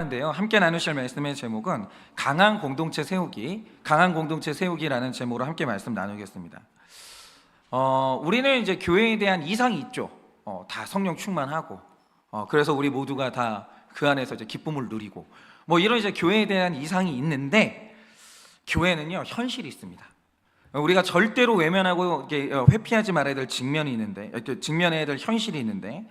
인데요. 함께 나누실 말씀의 제목은 강한 공동체 세우기라는 제목으로 함께 말씀 나누겠습니다. 우리는 이제 교회에 대한 이상이 있죠. 다 성령 충만하고, 그래서 우리 모두가 다 그 안에서 이제 기쁨을 누리고, 이런 이제 교회에 대한 이상이 있는데, 교회는요 현실이 있습니다. 우리가 절대로 외면하고 회피하지 말아야 될 직면이 있는데, 직면해야 될 현실이 있는데,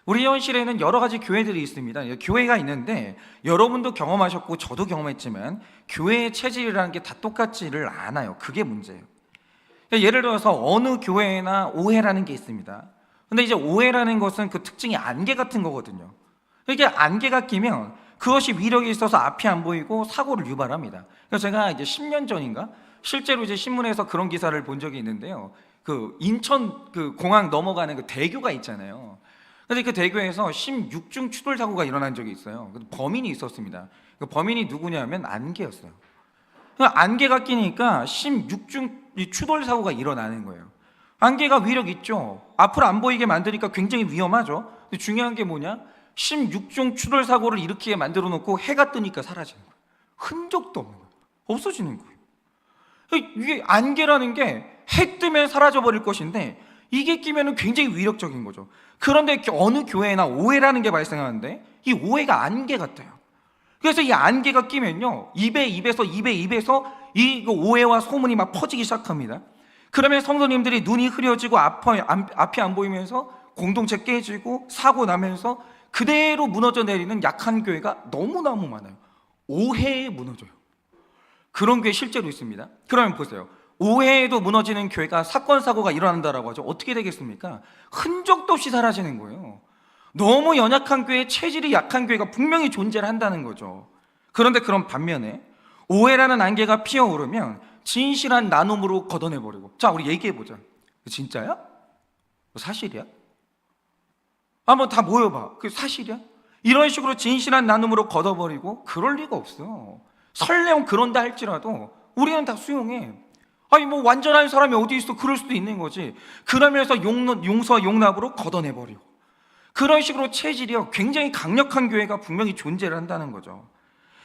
우리 현실에는 여러 가지 교회들이 있습니다. 교회가 있는데 여러분도 경험하셨고 저도 경험했지만 교회의 체질이라는 게 다 똑같지를 않아요. 그게 문제예요. 예를 들어서 어느 교회나 오해라는 게 있습니다. 근데 이제 오해라는 것은 그 특징이 안개 같은 거거든요. 이게 안개가 끼면 그것이 위력이 있어서 앞이 안 보이고 사고를 유발합니다. 그래서 제가 이제 10년 전인가 실제로 이제 신문에서 그런 기사를 본 적이 있는데요. 그 인천 그 공항 넘어가는 그 대교가 있잖아요. 근데 그 대교에서 16중 추돌 사고가 일어난 적이 있어요. 범인이 있었습니다. 그 범인이 누구냐면 안개였어요. 안개가 끼니까 16중 추돌 사고가 일어나는 거예요. 안개가 위력 있죠. 앞으로 안 보이게 만드니까 굉장히 위험하죠. 근데 중요한 게 뭐냐? 16중 추돌 사고를 일으키게 만들어 놓고 해가 뜨니까 사라지는 거예요. 흔적도 없는 거예요. 없어지는 거예요. 이게 안개라는 게 해 뜨면 사라져 버릴 것인데 이게 끼면 굉장히 위력적인 거죠. 그런데 어느 교회나 오해라는 게 발생하는데 이 오해가 안개 같아요. 그래서 이 안개가 끼면요 입에서 이 오해와 소문이 막 퍼지기 시작합니다. 그러면 성도님들이 눈이 흐려지고 앞이 안 보이면서 공동체 깨지고 사고 나면서 그대로 무너져 내리는 약한 교회가 너무너무 많아요. 오해에 무너져요. 그런 교회 실제로 있습니다. 그러면 보세요. 오해에도 무너지는 교회가 사건 사고가 일어난다라고 하죠. 어떻게 되겠습니까? 흔적도 없이 사라지는 거예요. 너무 연약한 교회, 체질이 약한 교회가 분명히 존재를 한다는 거죠. 그런데 그런 반면에 오해라는 안개가 피어오르면 진실한 나눔으로 걷어내버리고, 자 우리 얘기해보자. 진짜야? 사실이야? 한번 다 모여봐. 그게 사실이야? 이런 식으로 진실한 나눔으로 걷어버리고, 그럴 리가 없어. 설령 그런다 할지라도 우리는 다 수용해. 아니 완전한 사람이 어디 있어? 그럴 수도 있는 거지. 그러면서 용서 용납으로 걷어내버리고, 그런 식으로 체질이요 굉장히 강력한 교회가 분명히 존재를 한다는 거죠.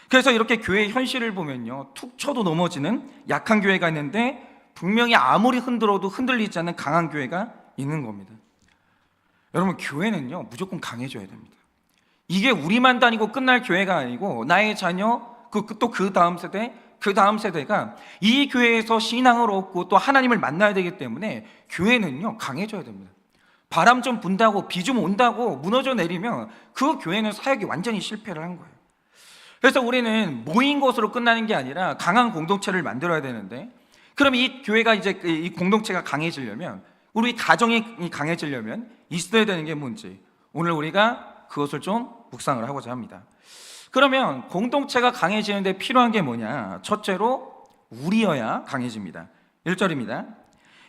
그래서 이렇게 교회의 현실을 보면요 툭 쳐도 넘어지는 약한 교회가 있는데 분명히 아무리 흔들어도 흔들리지 않는 강한 교회가 있는 겁니다. 여러분, 교회는요 무조건 강해져야 됩니다. 이게 우리만 다니고 끝날 교회가 아니고 나의 자녀, 또 그 다음 세대가 이 교회에서 신앙을 얻고 또 하나님을 만나야 되기 때문에 교회는요 강해져야 됩니다. 바람 좀 분다고 비 좀 온다고 무너져 내리면 그 교회는 사역이 완전히 실패를 한 거예요. 그래서 우리는 모인 것으로 끝나는 게 아니라 강한 공동체를 만들어야 되는데, 그럼 이 교회가 이제 이 공동체가 강해지려면, 우리 가정이 강해지려면 있어야 되는 게 뭔지 오늘 우리가 그것을 좀 묵상을 하고자 합니다. 그러면 공동체가 강해지는데 필요한 게 뭐냐? 첫째로 우리여야 강해집니다. 1절입니다.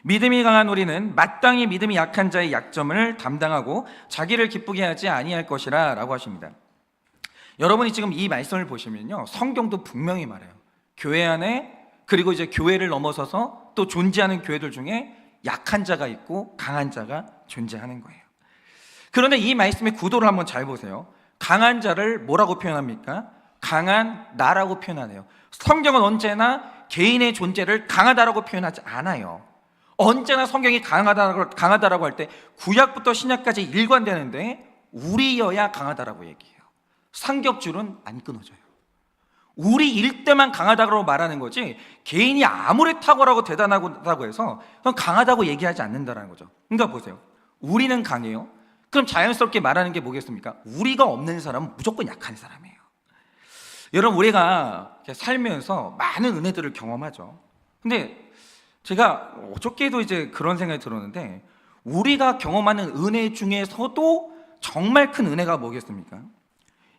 믿음이 강한 우리는 마땅히 믿음이 약한 자의 약점을 담당하고 자기를 기쁘게 하지 아니할 것이라 라고 하십니다. 여러분이 지금 이 말씀을 보시면요 성경도 분명히 말해요. 교회 안에, 그리고 이제 교회를 넘어서서 또 존재하는 교회들 중에 약한 자가 있고 강한 자가 존재하는 거예요. 그런데 이 말씀의 구도를 한번 잘 보세요. 강한 자를 뭐라고 표현합니까? 강한 나라고 표현하네요. 성경은 언제나 개인의 존재를 강하다라고 표현하지 않아요. 언제나 성경이 강하다라고 할 때 구약부터 신약까지 일관되는데 우리여야 강하다라고 얘기해요. 삼겹줄은 안 끊어져요. 우리일 때만 강하다고 말하는 거지, 개인이 아무리 탁월하고 대단하다고 해서 그건 강하다고 얘기하지 않는다는 거죠. 그러니까 보세요. 우리는 강해요. 그럼 자연스럽게 말하는 게 뭐겠습니까? 우리가 없는 사람은 무조건 약한 사람이에요. 여러분, 우리가 살면서 많은 은혜들을 경험하죠. 근데 제가 어저께도 이제 그런 생각이 들었는데, 우리가 경험하는 은혜 중에서도 정말 큰 은혜가 뭐겠습니까?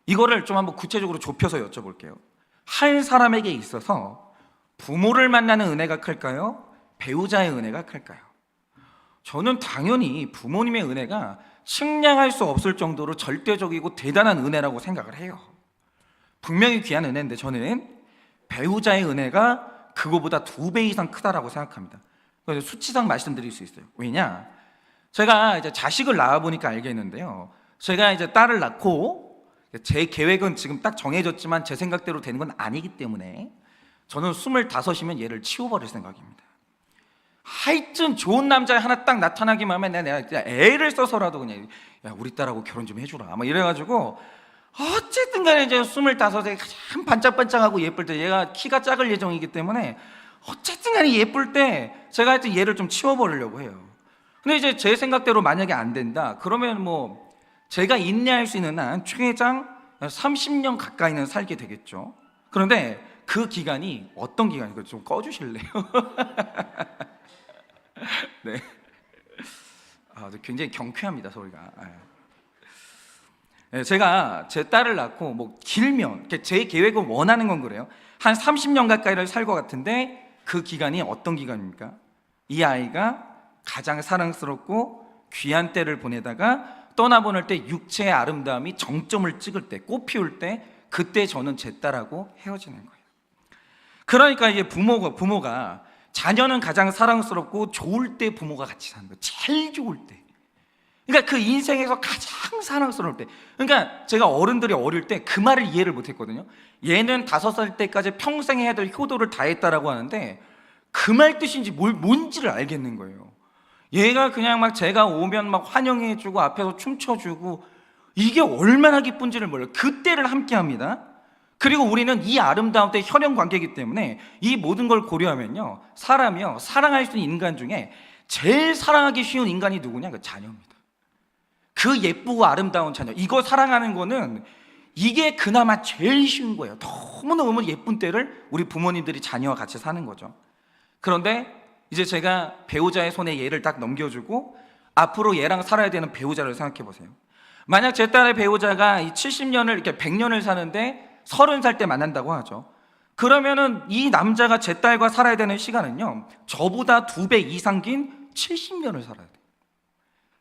이거를 좀 한번 구체적으로 좁혀서 여쭤볼게요. 한 사람에게 있어서 부모를 만나는 은혜가 클까요? 배우자의 은혜가 클까요? 저는 당연히 부모님의 은혜가 측량할 수 없을 정도로 절대적이고 대단한 은혜라고 생각을 해요. 분명히 귀한 은혜인데 저는 배우자의 은혜가 그거보다 2배 이상 크다라고 생각합니다. 그래서 수치상 말씀드릴 수 있어요. 왜냐? 제가 이제 자식을 낳아보니까 알겠는데요, 제가 이제 딸을 낳고 제 계획은 지금 딱 정해졌지만 제 생각대로 되는 건 아니기 때문에 저는 25이면 얘를 치워버릴 생각입니다. 하여튼 좋은 남자 하나 딱 나타나기만 하면 내가 그냥 애를 써서라도 그냥 야 우리 딸하고 결혼 좀 해주라 막 이래가지고 어쨌든 간에 이제 25에 가장 반짝반짝하고 예쁠 때, 얘가 키가 작을 예정이기 때문에 어쨌든 간에 예쁠 때 제가 하여튼 얘를 좀 치워버리려고 해요. 근데 이제 제 생각대로 만약에 안 된다 그러면 뭐 제가 인내할 수 있는 한 최장 30년 가까이는 살게 되겠죠. 그런데 그 기간이 어떤 기간인가 좀 꺼주실래요? 네. 굉장히 경쾌합니다 소리가. 네, 제가 제 딸을 낳고 뭐 길면 제 계획은 원하는 건 그래요. 한 30년 가까이를 살 것 같은데 그 기간이 어떤 기간입니까? 이 아이가 가장 사랑스럽고 귀한 때를 보내다가 떠나보낼 때 육체의 아름다움이 정점을 찍을 때, 꽃 피울 때, 그때 저는 제 딸하고 헤어지는 거예요. 그러니까 이게 부모가 자녀는 가장 사랑스럽고 좋을 때 부모가 같이 사는 거예요. 제일 좋을 때. 그러니까 그 인생에서 가장 사랑스러울 때. 그러니까 제가 어른들이 어릴 때 그 말을 이해를 못했거든요. 얘는 5살 때까지 평생 해야 될 효도를 다 했다라고 하는데 그 말 뜻인지 뭔지를 알겠는 거예요. 얘가 그냥 막 제가 오면 막 환영해주고 앞에서 춤춰주고 이게 얼마나 기쁜지를 몰라요. 그때를 함께 합니다. 그리고 우리는 이 아름다운 때 혈연 관계이기 때문에 이 모든 걸 고려하면요, 사람이요 사랑할 수 있는 인간 중에 제일 사랑하기 쉬운 인간이 누구냐? 그 자녀입니다. 그 예쁘고 아름다운 자녀, 이거 사랑하는 거는 이게 그나마 제일 쉬운 거예요. 너무너무 예쁜 때를 우리 부모님들이 자녀와 같이 사는 거죠. 그런데 이제 제가 배우자의 손에 얘를 딱 넘겨주고 앞으로 얘랑 살아야 되는 배우자를 생각해 보세요. 만약 제 딸의 배우자가 이 70년을 이렇게 100년을 사는데 30살 때 만난다고 하죠. 그러면은 이 남자가 제 딸과 살아야 되는 시간은요, 저보다 2배 이상 긴 70년을 살아야 돼요.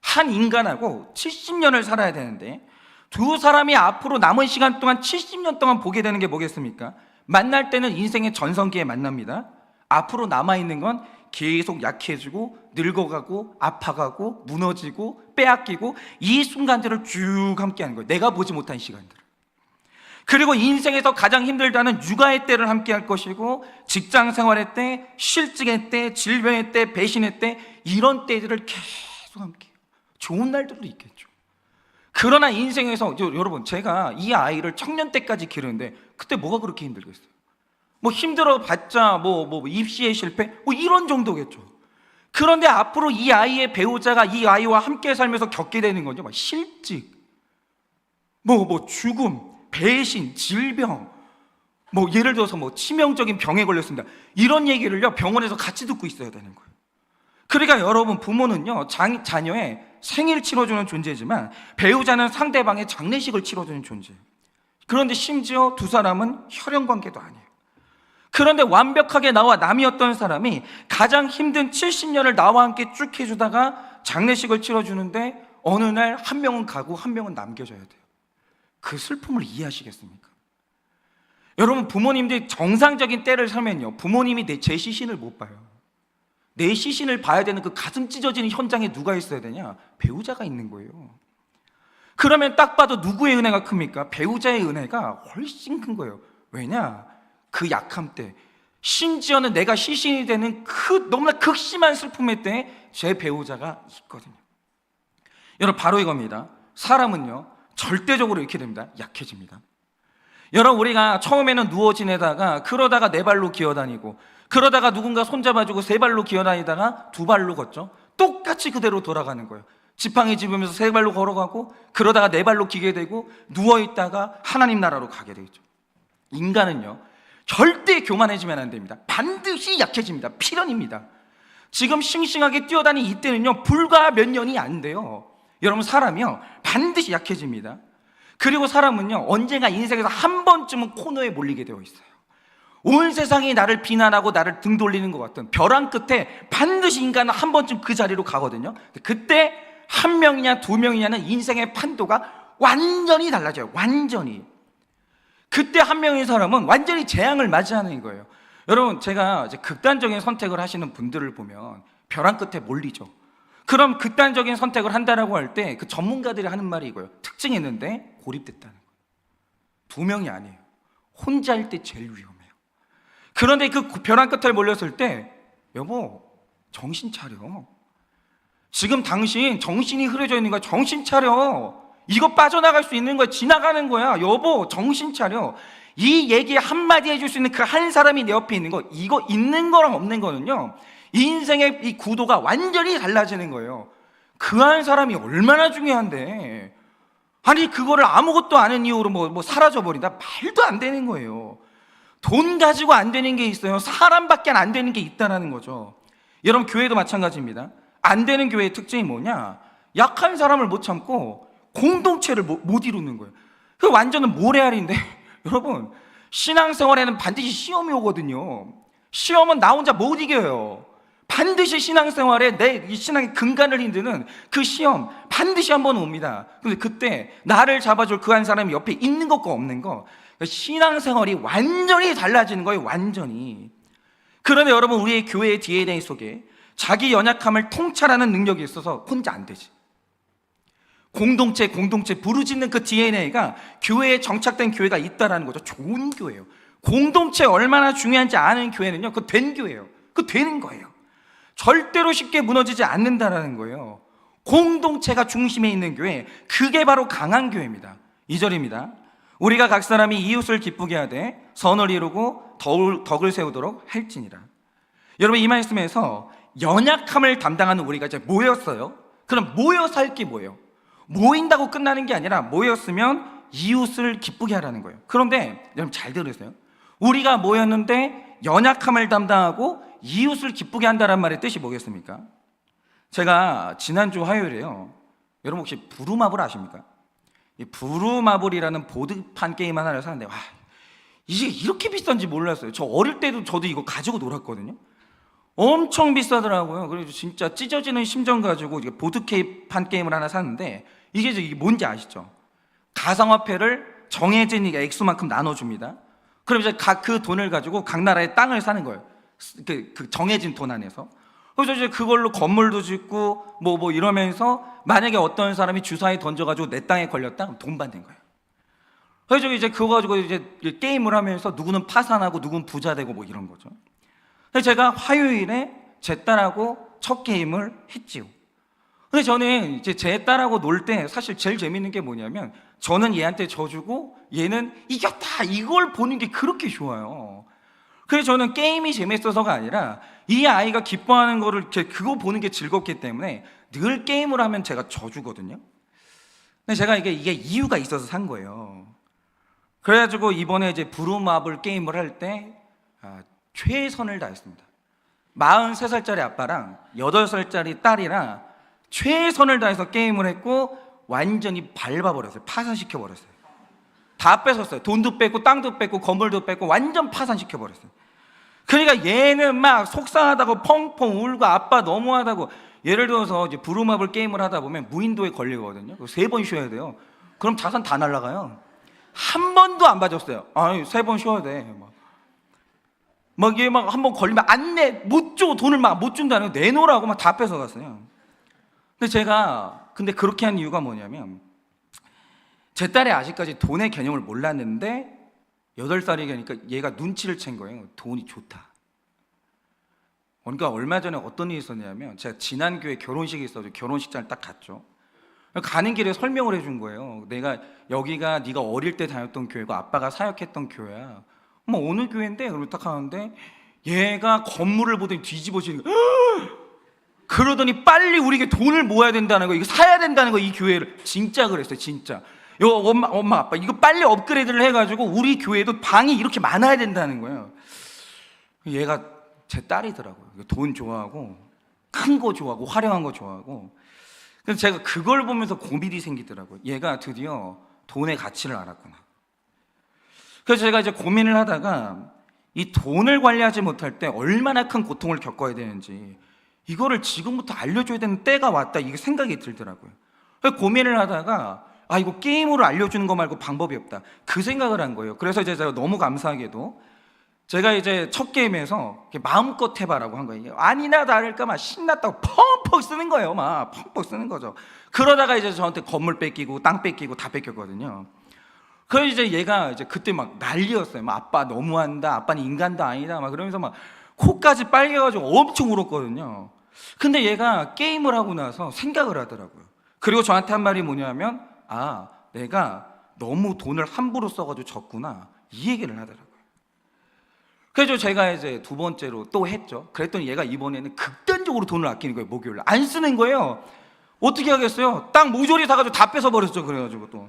한 인간하고 70년을 살아야 되는데 두 사람이 앞으로 남은 시간 동안 70년 동안 보게 되는 게 뭐겠습니까? 만날 때는 인생의 전성기에 만납니다. 앞으로 남아있는 건 계속 약해지고 늙어가고 아파가고 무너지고 빼앗기고 이 순간들을 쭉 함께하는 거예요. 내가 보지 못한 시간들. 그리고 인생에서 가장 힘들다는 육아의 때를 함께할 것이고 직장 생활의 때, 실직의 때, 질병의 때, 배신의 때, 이런 때들을 계속 함께해요. 좋은 날들도 있겠죠. 그러나 인생에서 여러분, 제가 이 아이를 청년 때까지 기르는데 그때 뭐가 그렇게 힘들겠어요? 뭐 힘들어 봤자 뭐 입시의 실패 뭐 이런 정도겠죠. 그런데 앞으로 이 아이의 배우자가 이 아이와 함께 살면서 겪게 되는 건요, 막 실직, 뭐 죽음, 배신, 질병, 뭐 예를 들어서 뭐 치명적인 병에 걸렸습니다. 이런 얘기를요 병원에서 같이 듣고 있어야 되는 거예요. 그러니까 여러분, 부모는요 자녀의 생일 치러주는 존재지만 배우자는 상대방의 장례식을 치러주는 존재예요. 그런데 심지어 두 사람은 혈연 관계도 아니에요. 그런데 완벽하게 나와 남이었던 사람이 가장 힘든 70년을 나와 함께 쭉 해주다가 장례식을 치러주는데 어느 날 한 명은 가고 한 명은 남겨져야 돼요. 그 슬픔을 이해하시겠습니까? 여러분, 부모님들이 정상적인 때를 살면요, 부모님이 제 시신을 못 봐요. 내 시신을 봐야 되는 그 가슴 찢어지는 현장에 누가 있어야 되냐? 배우자가 있는 거예요. 그러면 딱 봐도 누구의 은혜가 큽니까? 배우자의 은혜가 훨씬 큰 거예요. 왜냐? 그 약함 때, 심지어는 내가 시신이 되는 그 너무나 극심한 슬픔의 때에 제 배우자가 있거든요. 여러분, 바로 이겁니다. 사람은요 절대적으로 이렇게 됩니다. 약해집니다. 여러분, 우리가 처음에는 누워 지내다가 그러다가 네 발로 기어다니고 그러다가 누군가 손잡아주고 세 발로 기어다니다가 두 발로 걷죠. 똑같이 그대로 돌아가는 거예요. 지팡이 집으면서 세 발로 걸어가고 그러다가 네 발로 기게 되고 누워있다가 하나님 나라로 가게 되죠. 인간은요 절대 교만해지면 안 됩니다. 반드시 약해집니다. 필연입니다. 지금 싱싱하게 뛰어다니는 이때는요 불과 몇 년이 안 돼요. 여러분, 사람이요 반드시 약해집니다. 그리고 사람은요 언젠가 인생에서 한 번쯤은 코너에 몰리게 되어 있어요. 온 세상이 나를 비난하고 나를 등 돌리는 것 같은 벼랑 끝에 반드시 인간은 한 번쯤 그 자리로 가거든요. 그때 한 명이냐 두 명이냐는 인생의 판도가 완전히 달라져요. 완전히. 그때 한 명의 사람은 완전히 재앙을 맞이하는 거예요. 여러분, 제가 이제 극단적인 선택을 하시는 분들을 보면 벼랑 끝에 몰리죠. 그럼 극단적인 선택을 한다라고 할 때 그 전문가들이 하는 말이 이거예요. 특징이 있는데 고립됐다는 거예요. 두 명이 아니에요. 혼자 할 때 제일 위험해요. 그런데 그 벼랑 끝에 몰렸을 때, 여보, 정신 차려. 지금 당신 정신이 흐려져 있는 거야. 정신 차려. 이거 빠져나갈 수 있는 거야. 지나가는 거야. 여보, 정신 차려. 이 얘기 한마디 해줄 수 있는 그 한 사람이 내 옆에 있는 거, 이거 있는 거랑 없는 거는요, 인생의 이 구도가 완전히 달라지는 거예요. 그 한 사람이 얼마나 중요한데, 아니 그거를 아무것도 아닌 이유로 뭐 사라져버린다? 말도 안 되는 거예요. 돈 가지고 안 되는 게 있어요. 사람밖에 안 되는 게 있다는 거죠. 여러분, 교회도 마찬가지입니다. 안 되는 교회의 특징이 뭐냐? 약한 사람을 못 참고 공동체를 못 이루는 거예요. 그 완전은 모래알인데 여러분, 신앙생활에는 반드시 시험이 오거든요. 시험은 나 혼자 못 이겨요. 반드시 신앙생활에 내 이 신앙의 근간을 흔드는 그 시험 반드시 한 번 옵니다. 근데 그때 나를 잡아줄 그 한 사람이 옆에 있는 것과 없는 거, 신앙생활이 완전히 달라지는 거예요. 완전히. 그런데 여러분, 우리의 교회의 DNA 속에 자기 연약함을 통찰하는 능력이 있어서 혼자 안 되지. 공동체 부르짖는 그 DNA가 교회에 정착된 교회가 있다라는 거죠. 좋은 교회예요. 공동체 얼마나 중요한지 아는 교회는요, 그거 된 교회예요. 그거 되는 거예요. 절대로 쉽게 무너지지 않는다라는 거예요. 공동체가 중심에 있는 교회, 그게 바로 강한 교회입니다. 2절입니다. 우리가 각 사람이 이웃을 기쁘게 하되 선을 이루고 덕을 세우도록 할지니라. 여러분, 이 말씀에서 연약함을 담당하는 우리가 이제 모였어요. 그럼 모여서 할 게 뭐예요? 모인다고 끝나는 게 아니라 모였으면 이웃을 기쁘게 하라는 거예요. 그런데 여러분 잘 들으세요. 우리가 모였는데 연약함을 담당하고 이웃을 기쁘게 한다는 말의 뜻이 뭐겠습니까? 제가 지난주 화요일에요, 여러분 혹시 부루마블 아십니까? 이 부루마블이라는 보드판 게임 하나를 사는데, 와, 이게 이렇게 비싼지 몰랐어요. 저 어릴 때도 저도 이거 가지고 놀았거든요. 엄청 비싸더라고요. 그래서 진짜 찢어지는 심정 가지고 이게 보드판 게임을 하나 샀는데, 이게 뭔지 아시죠? 가상화폐를 정해진 액수만큼 나눠줍니다. 그럼 이제 그 돈을 가지고 각 나라의 땅을 사는 거예요. 그 정해진 돈 안에서. 그래서 이제 그걸로 건물도 짓고 뭐 이러면서, 만약에 어떤 사람이 주사위 던져가지고 내 땅에 걸렸다? 그럼 돈 받는 거예요. 그래서 이제 그거 가지고 이제 게임을 하면서 누구는 파산하고 누구는 부자 되고 뭐 이런 거죠. 그래서 제가 화요일에 제 딸하고 첫 게임을 했지요. 근데 저는 이제 제 딸하고 놀 때 사실 제일 재밌는 게 뭐냐면, 저는 얘한테 져주고 얘는 이겼다, 이걸 보는 게 그렇게 좋아요. 그래서 저는 게임이 재밌어서가 아니라 이 아이가 기뻐하는 거를 그거 보는 게 즐겁기 때문에 늘 게임을 하면 제가 져주거든요. 근데 제가 이게 이유가 있어서 산 거예요. 그래가지고 이번에 이제 부루마블 게임을 할 때 최선을 다했습니다. 43살짜리 아빠랑 8살짜리 딸이랑 최선을 다해서 게임을 했고 완전히 밟아버렸어요. 파산시켜버렸어요. 다 뺏었어요. 돈도 뺏고 땅도 뺏고 건물도 뺏고 완전 파산시켜버렸어요. 그러니까 얘는 막 속상하다고 펑펑 울고 아빠 너무하다고. 예를 들어서 이제 부루마블 게임을 하다 보면 무인도에 걸리거든요. 3번 쉬어야 돼요. 그럼 자산 다 날아가요. 한 번도 안 봐줬어요. 아니 3번 쉬어야 돼. 막 얘 막 한 번 걸리면 안 내, 못 줘, 돈을 막 못 준다는 거, 내놓으라고 막 다 뺏어갔어요. 근데 제가 그렇게 한 이유가 뭐냐면, 제 딸이 아직까지 돈의 개념을 몰랐는데 8살이니까 얘가 눈치를 챈 거예요. 돈이 좋다. 그러니까 얼마 전에 어떤 일이 있었냐면, 제가 지난 교회 결혼식이 있어서 결혼식장을 딱 갔죠. 가는 길에 설명을 해준 거예요. 여기가 네가 어릴 때 다녔던 교회고 아빠가 사역했던 교회야. 어느 교회인데? 그러면 딱 하는데 얘가 건물을 보더니 뒤집어지는 거예요. 그러더니 빨리 우리에게 돈을 모아야 된다는 거, 이거 사야 된다는 거, 이 교회를. 진짜 그랬어요. 진짜. 엄마 아빠 이거 빨리 업그레이드를 해가지고 우리 교회도 방이 이렇게 많아야 된다는 거예요. 얘가 제 딸이더라고요. 돈 좋아하고 큰 거 좋아하고 화려한 거 좋아하고. 그래서 제가 그걸 보면서 고민이 생기더라고요. 얘가 드디어 돈의 가치를 알았구나. 그래서 제가 이제 고민을 하다가 이 돈을 관리하지 못할 때 얼마나 큰 고통을 겪어야 되는지, 이거를 지금부터 알려줘야 되는 때가 왔다, 이게 생각이 들더라고요. 그래서 고민을 하다가 이거 게임으로 알려주는 거 말고 방법이 없다, 그 생각을 한 거예요. 그래서 이제 제가 너무 감사하게도 제가 이제 첫 게임에서 마음껏 해봐라고 한 거예요. 아니나 다를까 막 신났다고 펑펑 쓰는 거예요. 막 펑펑 쓰는 거죠. 그러다가 이제 저한테 건물 뺏기고 땅 뺏기고 다 뺏겼거든요. 그래서 이제 얘가 이제 그때 막 난리였어요. 막 아빠 너무한다, 아빠는 인간도 아니다, 막 그러면서 막 코까지 빨개가지고 엄청 울었거든요. 근데 얘가 게임을 하고 나서 생각을 하더라고요. 그리고 저한테 한 말이 뭐냐면, 아, 내가 너무 돈을 함부로 써가지고 졌구나, 이 얘기를 하더라고요. 그래서 제가 이제 두 번째로 또 했죠. 그랬더니 얘가 이번에는 극단적으로 돈을 아끼는 거예요. 목요일날 안 쓰는 거예요. 어떻게 하겠어요? 딱 모조리 사가지고 다 뺏어버렸죠. 그래가지고 또,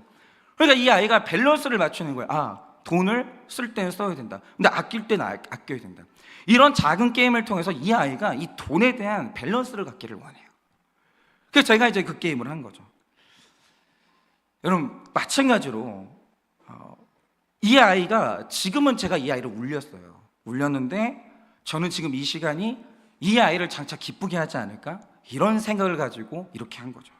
그러니까 이 아이가 밸런스를 맞추는 거예요. 아, 돈을 쓸 때는 써야 된다, 근데 아낄 때는 아껴야 된다. 이런 작은 게임을 통해서 이 아이가 이 돈에 대한 밸런스를 갖기를 원해요. 그래서 제가 이제 그 게임을 한 거죠. 여러분, 마찬가지로 이 아이가, 지금은 제가 이 아이를 울렸는데 저는 지금 이 시간이 이 아이를 장차 기쁘게 하지 않을까, 이런 생각을 가지고 이렇게 한 거죠.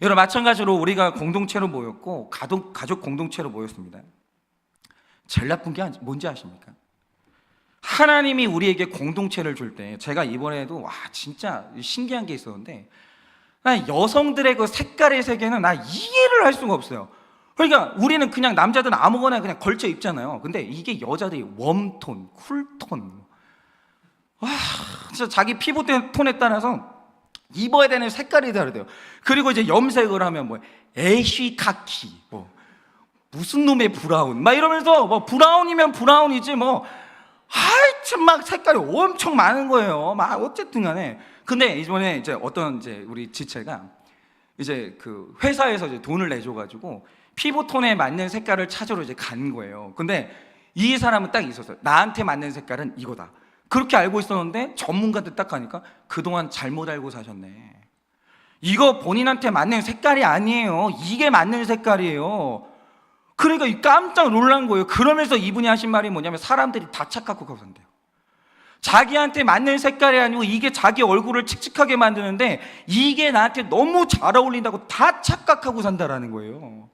여러분, 마찬가지로 우리가 공동체로 모였고 가족 공동체로 모였습니다. 제일 나쁜 게 뭔지 아십니까? 하나님이 우리에게 공동체를 줄 때, 제가 이번에도 진짜 신기한 게 있었는데, 여성들의 그 색깔의 세계는 이해를 할 수가 없어요. 그러니까 우리는 그냥 남자들은 아무거나 그냥 걸쳐 입잖아요. 근데 이게 여자들이 웜톤, 쿨톤, 진짜 자기 피부 톤에 따라서 입어야 되는 색깔이 다르대요. 그리고 이제 염색을 하면 뭐 애쉬 카키, 뭐 무슨 놈의 브라운, 막 이러면서 뭐 브라운이면 브라운이지 뭐 하여튼 막 색깔이 엄청 많은 거예요. 막 어쨌든 간에. 근데 이번에 이제 어떤 이제 우리 지체가 이제 그 회사에서 이제 돈을 내줘가지고 피부톤에 맞는 색깔을 찾으러 이제 간 거예요. 근데 이 사람은 딱 있었어요. 나한테 맞는 색깔은 이거다, 그렇게 알고 있었는데 전문가들 딱 가니까 그동안 잘못 알고 사셨네, 이거 본인한테 맞는 색깔이 아니에요, 이게 맞는 색깔이에요. 그러니까 깜짝 놀란 거예요. 그러면서 이분이 하신 말이 뭐냐면, 사람들이 다 착각하고 산대요. 자기한테 맞는 색깔이 아니고 이게 자기 얼굴을 칙칙하게 만드는데 이게 나한테 너무 잘 어울린다고 다 착각하고 산다라는 거예요.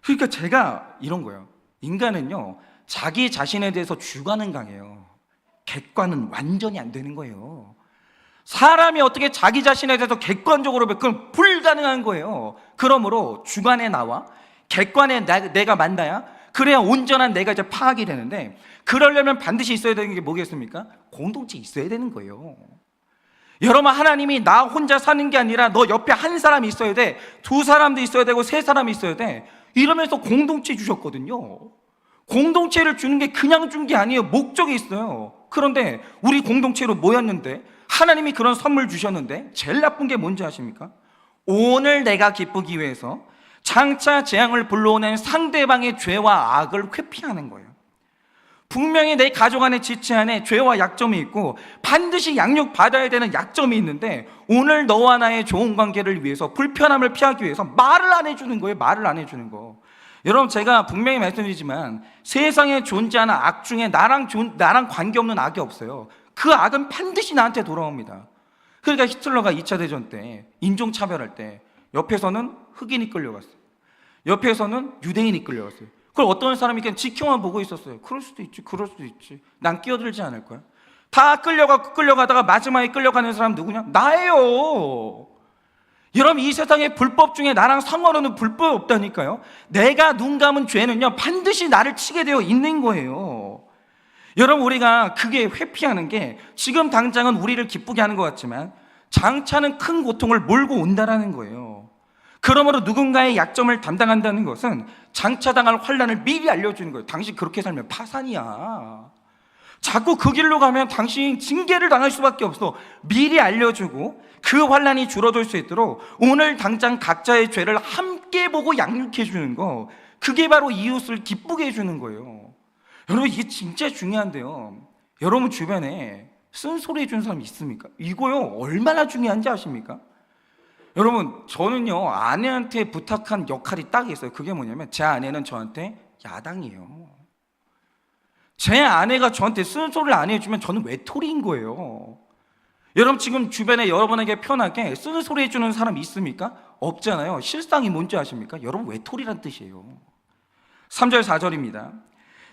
그러니까 제가 이런 거예요. 인간은요, 자기 자신에 대해서 주관은 강해요. 객관은 완전히 안 되는 거예요. 사람이 어떻게 자기 자신에 대해서 객관적으로 그건 불가능한 거예요. 그러므로 주관의 나와 객관의 내가 만나야, 그래야 온전한 내가 이제 파악이 되는데, 그러려면 반드시 있어야 되는 게 뭐겠습니까? 공동체 있어야 되는 거예요. 여러분, 하나님이 나 혼자 사는 게 아니라 너 옆에 한 사람이 있어야 돼, 두 사람도 있어야 되고 세 사람이 있어야 돼, 이러면서 공동체 주셨거든요. 공동체를 주는 게 그냥 준 게 아니에요. 목적이 있어요. 그런데 우리 공동체로 모였는데, 하나님이 그런 선물 주셨는데, 제일 나쁜 게 뭔지 아십니까? 오늘 내가 기쁘기 위해서 장차 재앙을 불러오는 상대방의 죄와 악을 회피하는 거예요. 분명히 내 가족 안에, 지체 안에 죄와 약점이 있고 반드시 양육받아야 되는 약점이 있는데, 오늘 너와 나의 좋은 관계를 위해서, 불편함을 피하기 위해서 말을 안 해주는 거예요. 말을 안 해주는 거. 여러분, 제가 분명히 말씀드리지만 세상에 존재하는 악 중에 나랑 관계없는 악이 없어요. 그 악은 반드시 나한테 돌아옵니다. 그러니까 히틀러가 2차 대전 때 인종차별할 때 옆에서는 흑인이 끌려갔어요, 옆에서는 유대인이 끌려갔어요. 그걸 어떤 사람이 그냥 지켜만 보고 있었어요. 그럴 수도 있지. 난 끼어들지 않을 거야. 다 끌려가다가 마지막에 끌려가는 사람 누구냐? 나예요. 여러분, 이 세상에 불법 중에 나랑 상관없는 불법이 없다니까요. 내가 눈 감은 죄는요, 반드시 나를 치게 되어 있는 거예요. 여러분, 우리가 그게 회피하는 게, 지금 당장은 우리를 기쁘게 하는 것 같지만 장차는 큰 고통을 몰고 온다라는 거예요. 그러므로 누군가의 약점을 담당한다는 것은 장차 당할 환난을 미리 알려주는 거예요. 당신 그렇게 살면 파산이야. 자꾸 그 길로 가면 당신 징계를 당할 수밖에 없어. 미리 알려주고 그 환난이 줄어들 수 있도록 오늘 당장 각자의 죄를 함께 보고 양육해 주는 거, 그게 바로 이웃을 기쁘게 해주는 거예요. 여러분, 이게 진짜 중요한데요. 여러분 주변에 쓴소리 해주는 사람 있습니까? 이거요, 얼마나 중요한지 아십니까? 여러분, 저는요, 아내한테 부탁한 역할이 딱 있어요. 그게 뭐냐면, 제 아내는 저한테 야당이에요. 제 아내가 저한테 쓴소리를 안 해주면 저는 외톨이인 거예요. 여러분, 지금 주변에 여러분에게 편하게 쓴소리 해주는 사람이 있습니까? 없잖아요. 실상이 뭔지 아십니까? 여러분, 외톨이란 뜻이에요. 3절 4절입니다.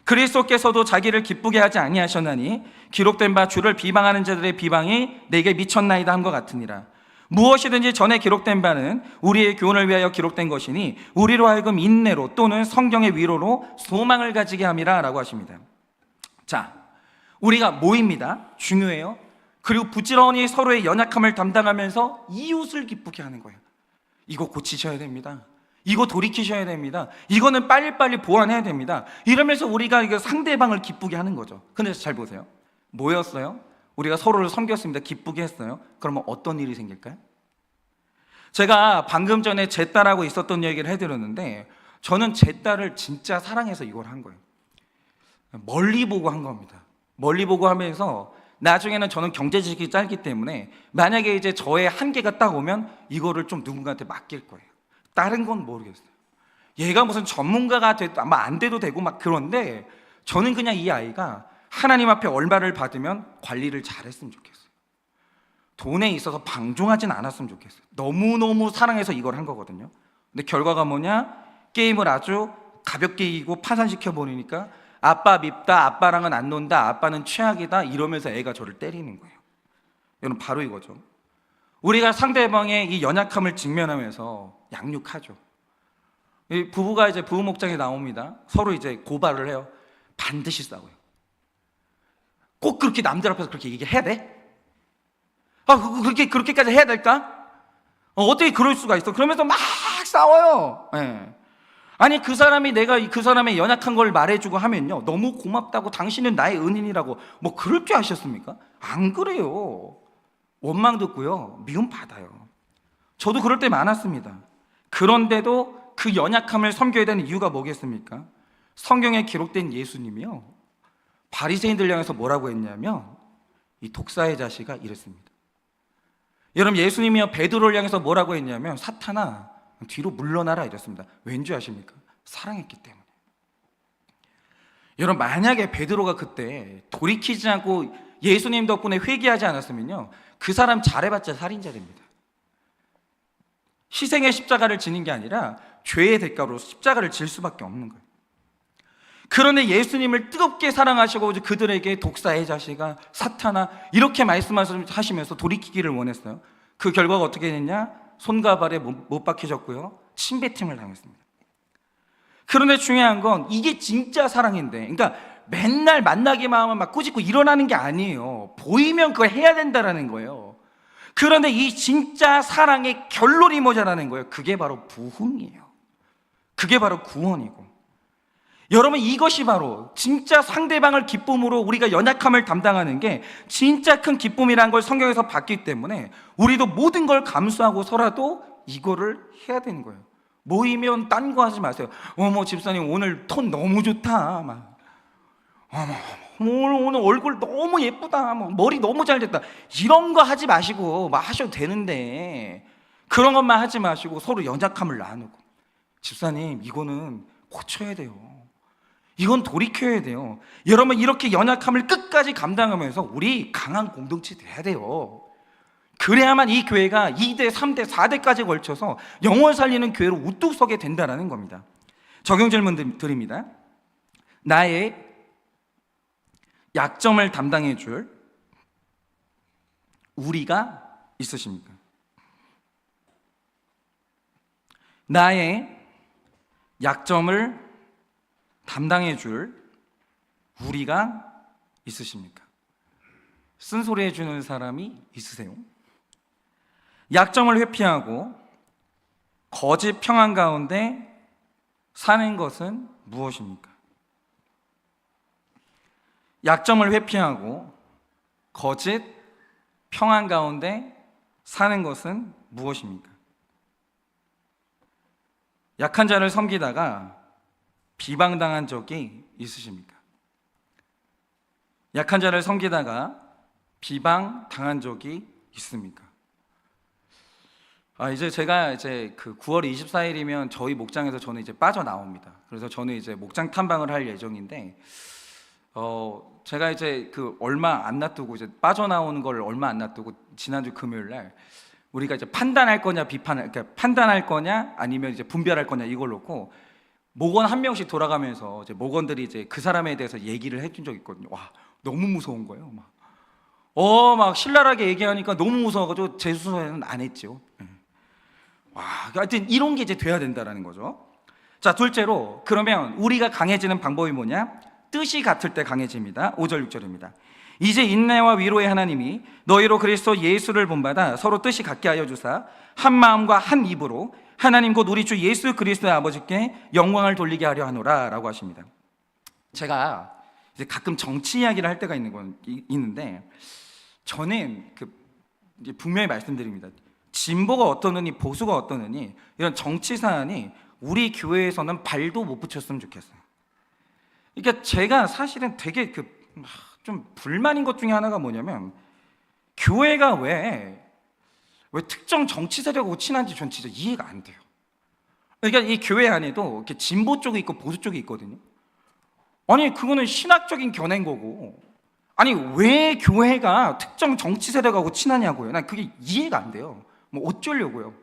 그리스도께서도 자기를 기쁘게 하지 아니하셨나니 기록된 바 주를 비방하는 자들의 비방이 내게 미쳤나이다 함과 같으니라. 무엇이든지 전에 기록된 바는 우리의 교훈을 위하여 기록된 것이니 우리로 하여금 인내로 또는 성경의 위로로 소망을 가지게 함이라 라고 하십니다. 자, 우리가 모입니다. 중요해요. 그리고 부지런히 서로의 연약함을 담당하면서 이웃을 기쁘게 하는 거예요. 이거 고치셔야 됩니다. 이거 돌이키셔야 됩니다. 이거는 빨리빨리 보완해야 됩니다. 이러면서 우리가 이거 상대방을 기쁘게 하는 거죠. 근데 잘 보세요. 뭐였어요? 우리가 서로를 섬겼습니다. 기쁘게 했어요. 그러면 어떤 일이 생길까요? 제가 방금 전에 제 딸하고 있었던 얘기를 해드렸는데, 저는 제 딸을 진짜 사랑해서 이걸 한 거예요. 멀리 보고 한 겁니다. 멀리 보고 하면서 나중에는 저는 경제 지식이 짧기 때문에 만약에 이제 저의 한계가 딱 오면 이거를 좀 누군가한테 맡길 거예요. 다른 건 모르겠어요. 얘가 무슨 전문가가 돼도 아마 안 돼도 되고 막 그런데, 저는 그냥 이 아이가 하나님 앞에 얼마를 받으면 관리를 잘했으면 좋겠어요. 돈에 있어서 방종하진 않았으면 좋겠어요. 너무너무 사랑해서 이걸 한 거거든요. 근데 결과가 뭐냐? 게임을 아주 가볍게 이기고 파산시켜 버리니까 아빠 밉다, 아빠랑은 안 논다, 아빠는 최악이다 이러면서 애가 저를 때리는 거예요. 여러분, 바로 이거죠. 우리가 상대방의 이 연약함을 직면하면서 양육하죠. 이 부부가 이제 부부 목장에 나옵니다. 서로 이제 고발을 해요. 반드시 싸워요. 꼭 그렇게 남들 앞에서 그렇게 얘기해야 돼? 그렇게까지 해야 될까? 어떻게 그럴 수가 있어? 그러면서 막 싸워요. 네. 아니, 그 사람이 내가 그 사람의 연약한 걸 말해주고 하면요, 너무 고맙다고, 당신은 나의 은인이라고 뭐 그럴 줄 아셨습니까? 안 그래요. 원망 듣고요, 미움 받아요. 저도 그럴 때 많았습니다. 그런데도 그 연약함을 섬겨야 되는 이유가 뭐겠습니까? 성경에 기록된 예수님이요, 바리새인들 향해서 뭐라고 했냐면 이 독사의 자식아 이랬습니다. 여러분, 예수님이요 베드로를 향해서 뭐라고 했냐면 사탄아 뒤로 물러나라 이랬습니다. 왠지 아십니까? 사랑했기 때문에. 여러분, 만약에 베드로가 그때 돌이키지 않고 예수님 덕분에 회개하지 않았으면요, 그 사람 잘해봤자 살인자 됩니다. 희생의 십자가를 지는 게 아니라 죄의 대가로 십자가를 질 수밖에 없는 거예요. 그런데 예수님을 뜨겁게 사랑하시고 그들에게 독사의 자식아, 사탄아 이렇게 말씀하시면서 돌이키기를 원했어요. 그 결과가 어떻게 됐냐? 손과 발에 못 박히셨고요, 침뱉음을 당했습니다. 그런데 중요한 건 이게 진짜 사랑인데, 그러니까 맨날 만나기만 하면 막 꾸짖고 일어나는 게 아니에요. 보이면 그걸 해야 된다라는 거예요. 그런데 이 진짜 사랑의 결론이 뭐냐라는 거예요. 그게 바로 부흥이에요. 그게 바로 구원이고, 여러분, 이것이 바로 진짜 상대방을 기쁨으로 우리가 연약함을 담당하는 게 진짜 큰 기쁨이라는 걸 성경에서 봤기 때문에 우리도 모든 걸 감수하고서라도 이거를 해야 되는 거예요. 모이면 딴 거 하지 마세요. 어머 집사님 오늘 톤 너무 좋다, 막 오늘 얼굴 너무 예쁘다, 머리 너무 잘 됐다, 이런 거 하지 마시고 막 하셔도 되는데, 그런 것만 하지 마시고 서로 연약함을 나누고, 집사님 이거는 고쳐야 돼요, 이건 돌이켜야 돼요. 여러분, 이렇게 연약함을 끝까지 감당하면서 우리 강한 공동체 돼야 돼요. 그래야만 이 교회가 2대, 3대, 4대까지 걸쳐서 영혼 살리는 교회로 우뚝 서게 된다는 겁니다. 적용 질문 드립니다. 나의 약점을 담당해 줄 우리가 있으십니까? 나의 약점을 담당해 줄 우리가 있으십니까? 쓴소리 해주는 사람이 있으세요? 약점을 회피하고 거짓 평안 가운데 사는 것은 무엇입니까? 약점을 회피하고 거짓 평안 가운데 사는 것은 무엇입니까? 약한 자를 섬기다가 비방당한 적이 있으십니까? 약한 자를 섬기다가 비방당한 적이 있습니까? 이제 제가 그 9월 24일이면 저희 목장에서 저는 이제 빠져나옵니다. 그래서 저는 이제 목장 탐방을 할 예정인데, 제가 이제 그 얼마 안 놔두고 이제 빠져나오는 걸 얼마 안 놔두고 지난주 금요일 날 우리가 이제 판단할 거냐 그러니까 판단할 거냐 아니면 이제 분별할 거냐 이걸 놓고 목원 한 명씩 돌아가면서 이제 목원들이 이제 그 사람에 대해서 얘기를 해준 적이 있거든요. 와, 너무 무서운 거예요. 막 막 신랄하게 얘기하니까 너무 무서워가지고 재수서에는 안 했죠. 와, 하여튼 이런 게 이제 돼야 된다라는 거죠. 자, 둘째로, 그러면 우리가 강해지는 방법이 뭐냐? 뜻이 같을 때 강해집니다. 5절 6절입니다. 이제 인내와 위로의 하나님이 너희로 그리스도 예수를 본받아 서로 뜻이 같게 하여 주사 한 마음과 한 입으로 하나님 곧 우리 주 예수 그리스도의 아버지께 영광을 돌리게 하려 하노라 라고 하십니다. 제가 이제 가끔 정치 이야기를 할 때가 있는데 저는 이제 분명히 말씀드립니다. 진보가 어떠느니 보수가 어떠느니 이런 정치 사안이 우리 교회에서는 발도 못 붙였으면 좋겠어요. 그러니까 제가 사실은 되게 좀 불만인 것 중에 하나가 뭐냐면 교회가 왜 특정 정치 세력하고 친한지 전 진짜 이해가 안 돼요. 그러니까 이 교회 안에도 이렇게 진보 쪽이 있고 보수 쪽이 있거든요. 아니 그거는 신학적인 견해인 거고, 아니 왜 교회가 특정 정치 세력하고 친하냐고요. 난 그게 이해가 안 돼요. 뭐 어쩌려고요.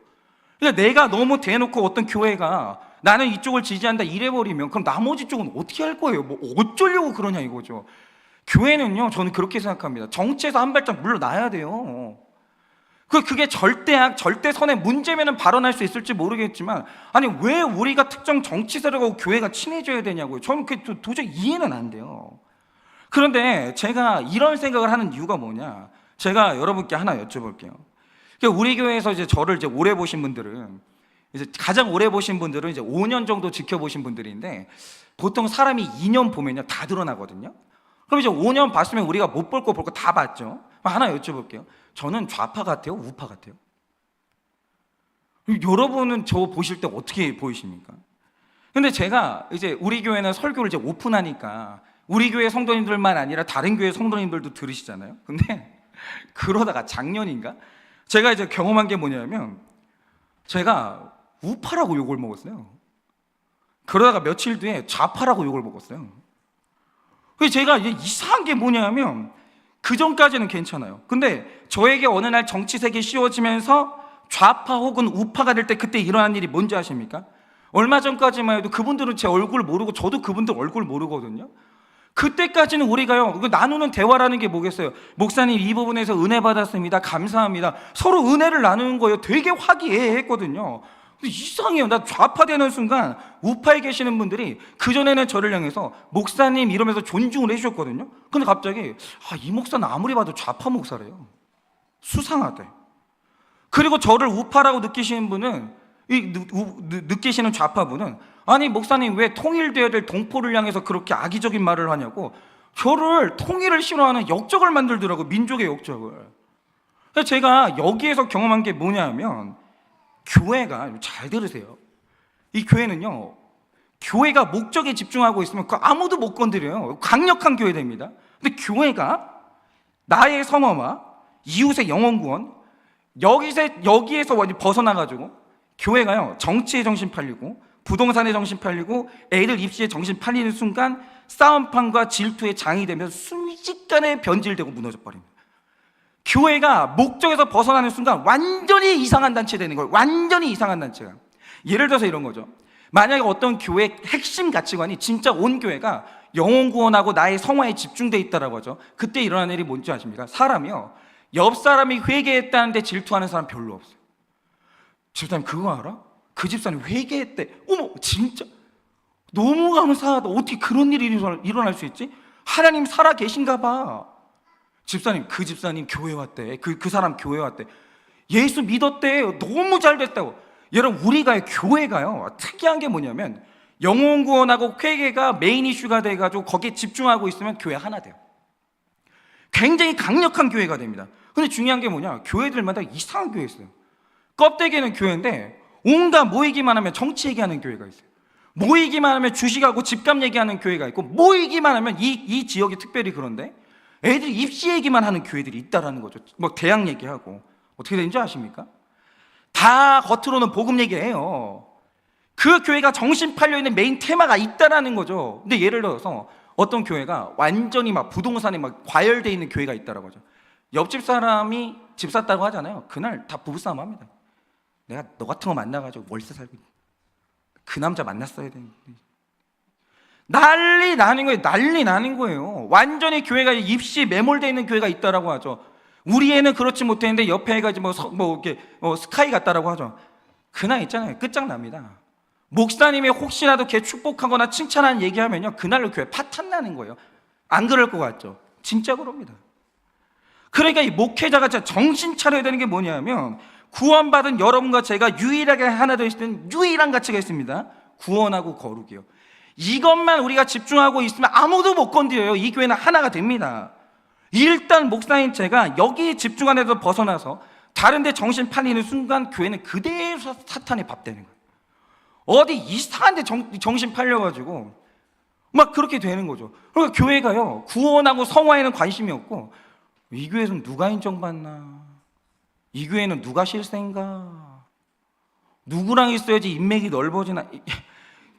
그러니까 내가 너무 대놓고 어떤 교회가 나는 이쪽을 지지한다 이래버리면 그럼 나머지 쪽은 어떻게 할 거예요? 뭐 어쩌려고 그러냐 이거죠. 교회는요, 저는 그렇게 생각합니다. 정치에서 한 발짝 물러나야 돼요. 그게 절대선의 문제면은 발언할 수 있을지 모르겠지만, 아니 왜 우리가 특정 정치 세력하고 교회가 친해져야 되냐고요. 저는 그게 도저히 이해는 안 돼요. 그런데 제가 이런 생각을 하는 이유가 뭐냐, 제가 여러분께 하나 여쭤볼게요. 우리 교회에서 이제 저를 이제 오래 보신 분들은, 이제 가장 오래 보신 분들은 이제 5년 정도 지켜보신 분들인데, 보통 사람이 2년 보면요 다 드러나거든요. 그럼 이제 5년 봤으면 우리가 못 볼 거 다 봤죠. 하나 여쭤볼게요. 저는 좌파 같아요? 우파 같아요? 여러분은 저 보실 때 어떻게 보이십니까? 근데 제가 이제 우리 교회는 설교를 이제 오픈하니까 우리 교회 성도님들만 아니라 다른 교회 성도님들도 들으시잖아요. 근데 그러다가 작년인가? 제가 이제 경험한 게 뭐냐면 제가 우파라고 욕을 먹었어요. 그러다가 며칠 뒤에 좌파라고 욕을 먹었어요. 그래서 제가 이상한 게 뭐냐면 그 전까지는 괜찮아요. 근데 저에게 어느 날 정치색이 씌워지면서 좌파 혹은 우파가 될 때 그때 일어난 일이 뭔지 아십니까? 얼마 전까지만 해도 그분들은 제 얼굴 모르고 저도 그분들 얼굴 모르거든요. 그때까지는 우리가요 나누는 대화라는 게 뭐겠어요? 목사님 이 부분에서 은혜 받았습니다, 감사합니다, 서로 은혜를 나누는 거예요. 되게 화기애애했거든요. 이상해요. 나 좌파되는 순간 우파에 계시는 분들이 그전에는 저를 향해서 목사님 이러면서 존중을 해주셨거든요. 근데 갑자기 이 목사는 아무리 봐도 좌파 목사래요. 수상하대. 그리고 저를 우파라고 느끼시는 분은, 느끼시는 좌파분은, 아니 목사님 왜 통일되어야 될 동포를 향해서 그렇게 악의적인 말을 하냐고 저를 통일을 싫어하는 역적을 만들더라고요. 민족의 역적을. 그래서 제가 여기에서 경험한 게 뭐냐면, 교회가, 잘 들으세요, 이 교회는요 교회가 목적에 집중하고 있으면 그 아무도 못 건드려요. 강력한 교회 됩니다. 근데 교회가 나의 성화와 이웃의 영혼 구원, 여기에서 벗어나가지고 교회가요 정치에 정신 팔리고 부동산에 정신 팔리고 애들 입시에 정신 팔리는 순간 싸움판과 질투의 장이 되면서 순식간에 변질되고 무너져 버립니다. 교회가 목적에서 벗어나는 순간 완전히 이상한 단체 되는 거예요. 완전히 이상한 단체가. 예를 들어서 이런 거죠. 만약에 어떤 교회의 핵심 가치관이 진짜 온 교회가 영혼 구원하고 나의 성화에 집중되어 있다라고 하죠. 그때 일어나는 일이 뭔지 아십니까? 사람이요 옆 사람이 회개했다는데 질투하는 사람 별로 없어요. 집사님 그거 알아? 그 집사님 회개했대. 어머 진짜 너무 감사하다. 어떻게 그런 일이 일어날 수 있지? 하나님 살아 계신가 봐. 집사님 그 집사님 교회 왔대. 그 사람 교회 왔대. 예수 믿었대. 너무 잘 됐다고. 여러분 우리가 교회가요 특이한 게 뭐냐면 영혼 구원하고 회개가 메인 이슈가 돼가지고 거기에 집중하고 있으면 교회 하나 돼요. 굉장히 강력한 교회가 됩니다. 근데 중요한 게 뭐냐, 교회들마다 이상한 교회 있어요. 껍데기는 교회인데 온갖 모이기만 하면 정치 얘기하는 교회가 있어요. 모이기만 하면 주식하고 집값 얘기하는 교회가 있고, 모이기만 하면 이 지역이 특별히 그런데 애들이 입시 얘기만 하는 교회들이 있다라는 거죠. 뭐 대학 얘기하고. 어떻게 되는지 아십니까? 다 겉으로는 복음 얘기해요. 그 교회가 정신 팔려있는 메인 테마가 있다라는 거죠. 근데 예를 들어서 어떤 교회가 완전히 막 부동산에 막 과열되어 있는 교회가 있다라고 하죠. 옆집 사람이 집 샀다고 하잖아요. 그날 다 부부싸움 합니다. 내가 너 같은 거 만나가지고 월세 살고 있는 그 남자 만났어야 되는데. 난리 나는 거예요. 난리 나는 거예요. 완전히 교회가 입시 매몰되어 있는 교회가 있다라고 하죠. 우리 애는 그렇지 못했는데 옆에 애가 이렇게 스카이 같다라고 하죠. 그날 있잖아요. 끝장납니다. 목사님이 혹시라도 걔 축복하거나 칭찬하는 얘기하면요, 그날로 교회 파탄 나는 거예요. 안 그럴 것 같죠? 진짜 그럽니다. 그러니까 이 목회자가 진짜 정신 차려야 되는 게 뭐냐면, 구원받은 여러분과 제가 유일하게 하나 되어 있는 유일한 가치가 있습니다. 구원하고 거룩이요. 이것만 우리가 집중하고 있으면 아무도 못 건드려요. 이 교회는 하나가 됩니다. 일단 목사인 제가 여기 집중한 데서 벗어나서 다른 데 정신 팔리는 순간 교회는 그대로 사탄의 밥 되는 거예요. 어디 이상한 데 정신 팔려가지고 막 그렇게 되는 거죠. 그러니까 교회가요, 구원하고 성화에는 관심이 없고, 이 교회에서는 누가 인정받나, 이 교회는 누가 실세인가, 누구랑 있어야지 인맥이 넓어지나,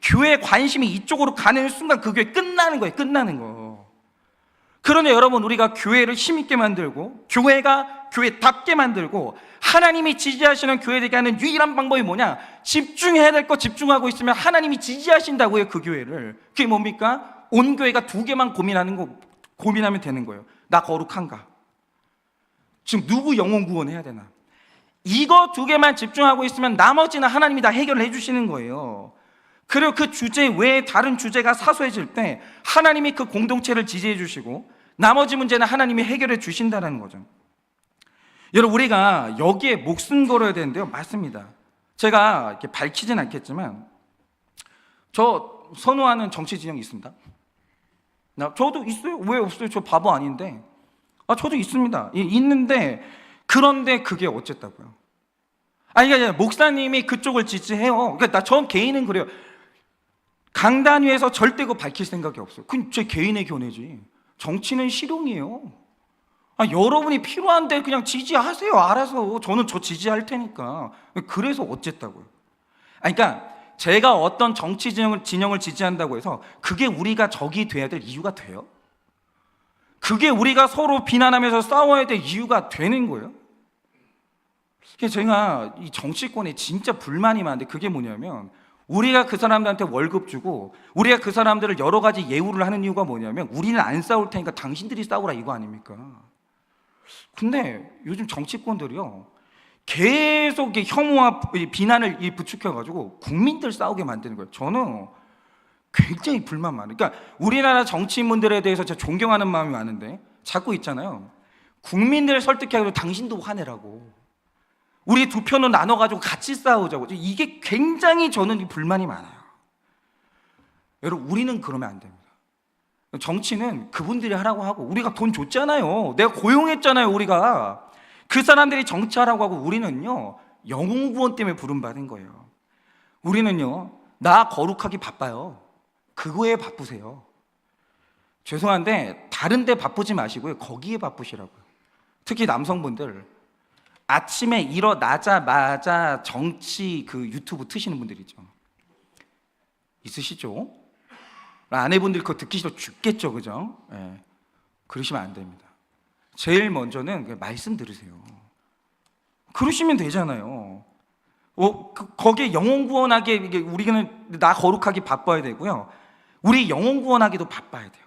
교회 관심이 이쪽으로 가는 순간 그 교회 끝나는 거예요. 끝나는 거. 그러나 여러분, 우리가 교회를 힘있게 만들고 교회가 교회답게 만들고 하나님이 지지하시는 교회 되게 하는 유일한 방법이 뭐냐? 집중해야 될 거 집중하고 있으면 하나님이 지지하신다고요. 그 교회를. 그게 뭡니까? 온 교회가 두 개만 고민하면 되는 거예요. 나 거룩한가? 지금 누구 영혼 구원해야 되나? 이거 두 개만 집중하고 있으면 나머지는 하나님이 다 해결해 주시는 거예요. 그리고 그 주제 외에 다른 주제가 사소해질 때 하나님이 그 공동체를 지지해 주시고 나머지 문제는 하나님이 해결해 주신다는 거죠. 여러분, 우리가 여기에 목숨 걸어야 되는데요, 맞습니다. 제가 이렇게 밝히진 않겠지만 저 선호하는 정치 진영이 있습니다. 저도 있어요. 왜 없어요? 저 바보 아닌데. 저도 있습니다. 있는데, 그런데 그게 어쨌다고요? 그러니까 목사님이 그쪽을 지지해요. 그러니까 전 개인은 그래요. 강단 위에서 절대 그거 밝힐 생각이 없어요. 그건 제 개인의 견해지. 정치는 실용이에요. 여러분이 필요한데 그냥 지지하세요. 알아서. 저는 저 지지할 테니까. 그래서 어쨌다고요? 그러니까 제가 어떤 정치 진영을 지지한다고 해서 그게 우리가 적이 돼야 될 이유가 돼요? 그게 우리가 서로 비난하면서 싸워야 될 이유가 되는 거예요? 제가 이 정치권에 진짜 불만이 많은데, 그게 뭐냐면 우리가 그 사람들한테 월급 주고 우리가 그 사람들을 여러 가지 예우를 하는 이유가 뭐냐면, 우리는 안 싸울 테니까 당신들이 싸우라, 이거 아닙니까? 근데 요즘 정치권들이요, 계속 혐오와 비난을 부추겨가지고 국민들 싸우게 만드는 거예요. 저는 굉장히 불만 많아요. 그러니까 우리나라 정치인분들에 대해서 제가 존경하는 마음이 많은데 자꾸 있잖아요, 국민들을 설득해가지고 당신도 화내라고, 우리 두 편을 나눠가지고 같이 싸우자고. 이게 굉장히 저는 불만이 많아요. 여러분, 우리는 그러면 안 됩니다. 정치는 그분들이 하라고 하고, 우리가 돈 줬잖아요. 내가 고용했잖아요. 우리가 그 사람들이 정치하라고 하고, 우리는요 영웅 구원 때문에 부름받은 거예요. 우리는요 나 거룩하기 바빠요. 그거에 바쁘세요. 죄송한데 다른 데 바쁘지 마시고요, 거기에 바쁘시라고요. 특히 남성분들, 아침에 일어나자마자 정치 그 유튜브 트시는 분들 있죠. 있으시죠? 아내분들 그거 듣기 싫어 죽겠죠, 그죠? 네. 그러시면 안 됩니다. 제일 먼저는 말씀 들으세요. 그러시면 되잖아요. 거기에 영혼 구원하게, 우리는 나 거룩하기 바빠야 되고요, 우리 영혼 구원하기도 바빠야 돼요.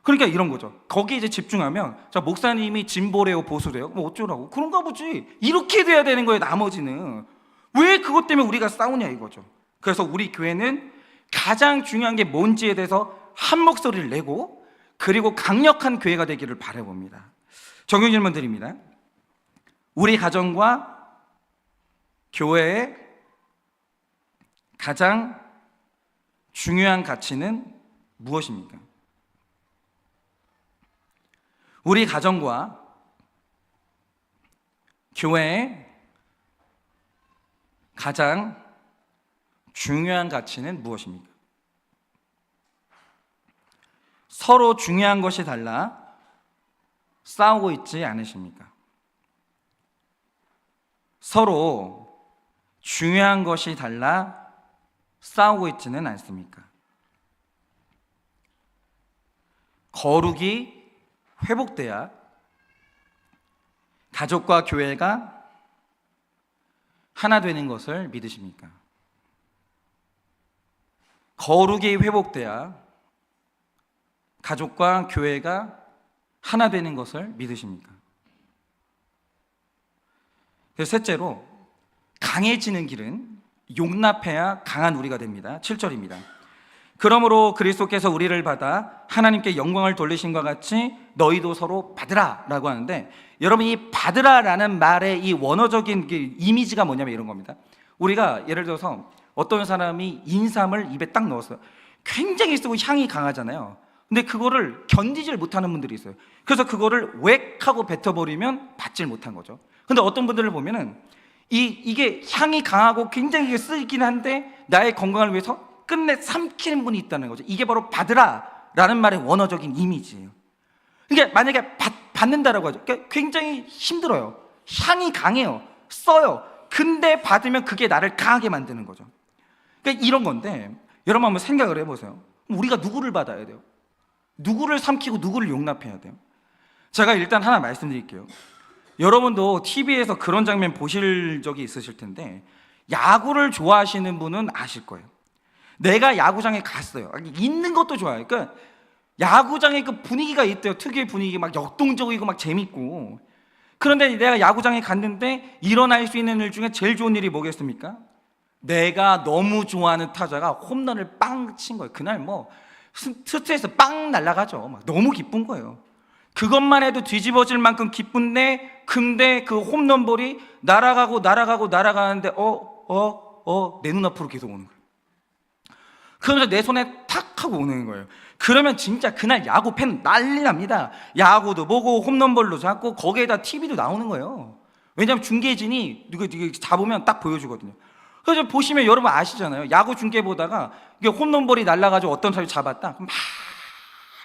그러니까 이런 거죠. 거기에 이제 집중하면, 자, 목사님이 진보래요, 보수래요? 뭐 어쩌라고? 그런가 보지. 이렇게 돼야 되는 거예요. 나머지는 왜 그것 때문에 우리가 싸우냐 이거죠. 그래서 우리 교회는 가장 중요한 게 뭔지에 대해서 한 목소리를 내고, 그리고 강력한 교회가 되기를 바라봅니다. 정규 질문 드립니다. 우리 가정과 교회의 가장 중요한 가치는 무엇입니까? 우리 가정과 교회의 가장 중요한 가치는 무엇입니까? 서로 중요한 것이 달라 싸우고 있지 않으십니까? 서로 중요한 것이 달라 싸우고 있지는 않습니까? 거룩이 회복돼야 가족과 교회가 하나 되는 것을 믿으십니까? 거룩이 회복돼야 가족과 교회가 하나 되는 것을 믿으십니까? 그래서 셋째로, 강해지는 길은 용납해야 강한 우리가 됩니다. 7절입니다. 그러므로 그리스도께서 우리를 받아 하나님께 영광을 돌리신과 같이 너희도 서로 받으라 라고 하는데, 여러분 이 받으라 라는 말의 이 원어적인 이미지가 뭐냐면 이런 겁니다. 우리가 예를 들어서 어떤 사람이 인삼을 입에 딱 넣었어요. 굉장히 쓰고 향이 강하잖아요. 근데 그거를 견디질 못하는 분들이 있어요. 그래서 그거를 웩 하고 뱉어버리면 받질 못한 거죠. 근데 어떤 분들을 보면은 이게 향이 강하고 굉장히 쓰이긴 한데 나의 건강을 위해서 끝내 삼키는 분이 있다는 거죠. 이게 바로 받으라 라는 말의 원어적인 이미지예요. 이게 만약에 받는다라고 하죠. 그러니까 굉장히 힘들어요. 향이 강해요. 써요. 근데 받으면 그게 나를 강하게 만드는 거죠. 그러니까 이런 건데, 여러분 한번 생각을 해보세요. 우리가 누구를 받아야 돼요? 누구를 삼키고 누구를 용납해야 돼요? 제가 일단 하나 말씀드릴게요. 여러분도 TV에서 그런 장면 보실 적이 있으실 텐데, 야구를 좋아하시는 분은 아실 거예요. 내가 야구장에 갔어요. 있는 것도 좋아요. 그러니까 야구장에 그 분위기가 있대요. 특유의 분위기, 막 역동적이고 막 재밌고. 그런데 내가 야구장에 갔는데 일어날 수 있는 일 중에 제일 좋은 일이 뭐겠습니까? 내가 너무 좋아하는 타자가 홈런을 빵 친 거예요. 그날 뭐 스트레스 빵 날아가죠. 막 너무 기쁜 거예요. 그것만 해도 뒤집어질 만큼 기쁜데, 근데 그 홈런볼이 날아가는데 내 눈앞으로 계속 오는 거예요. 그러면서 내 손에 탁 하고 오는 거예요. 그러면 진짜 그날 야구 팬 난리 납니다. 야구도 보고 홈런볼도 잡고 거기에다 TV도 나오는 거예요. 왜냐하면 중계진이 누구 잡으면 딱 보여주거든요. 그래서 보시면 여러분 아시잖아요. 야구 중계 보다가 이게 홈런볼이 날아가지고 어떤 사람이 잡았다.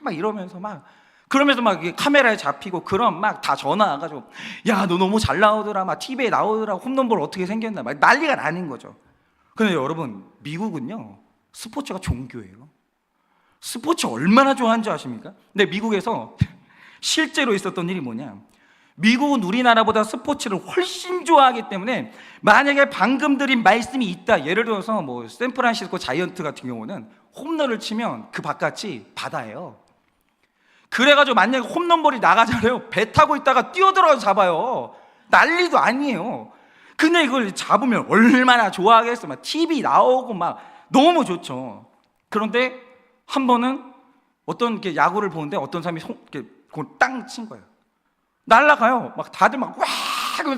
막 이러면서 그러면서 막 카메라에 잡히고, 그럼 막 다 전화 와가지고 야, 너 너무 잘 나오더라, 막 TV에 나오더라, 홈런볼 어떻게 생겼나, 막 난리가 나는 거죠. 근데 여러분, 미국은요 스포츠가 종교예요. 스포츠 얼마나 좋아하는 줄 아십니까? 근데 미국에서 실제로 있었던 일이 뭐냐, 미국은 우리나라보다 스포츠를 훨씬 좋아하기 때문에 만약에 방금 드린 말씀이 있다, 예를 들어서 뭐 샌프란시스코 자이언트 같은 경우는 홈런을 치면 그 바깥이 바다예요. 그래가지고 만약에 홈런볼이 나가잖아요. 배 타고 있다가 뛰어들어서 잡아요. 난리도 아니에요. 근데 이걸 잡으면 얼마나 좋아하겠어. 막 TV 나오고 막 너무 좋죠. 그런데 한 번은 어떤 야구를 보는데 어떤 사람이 그걸 땅 친 거예요. 날아가요. 막 다들 막 와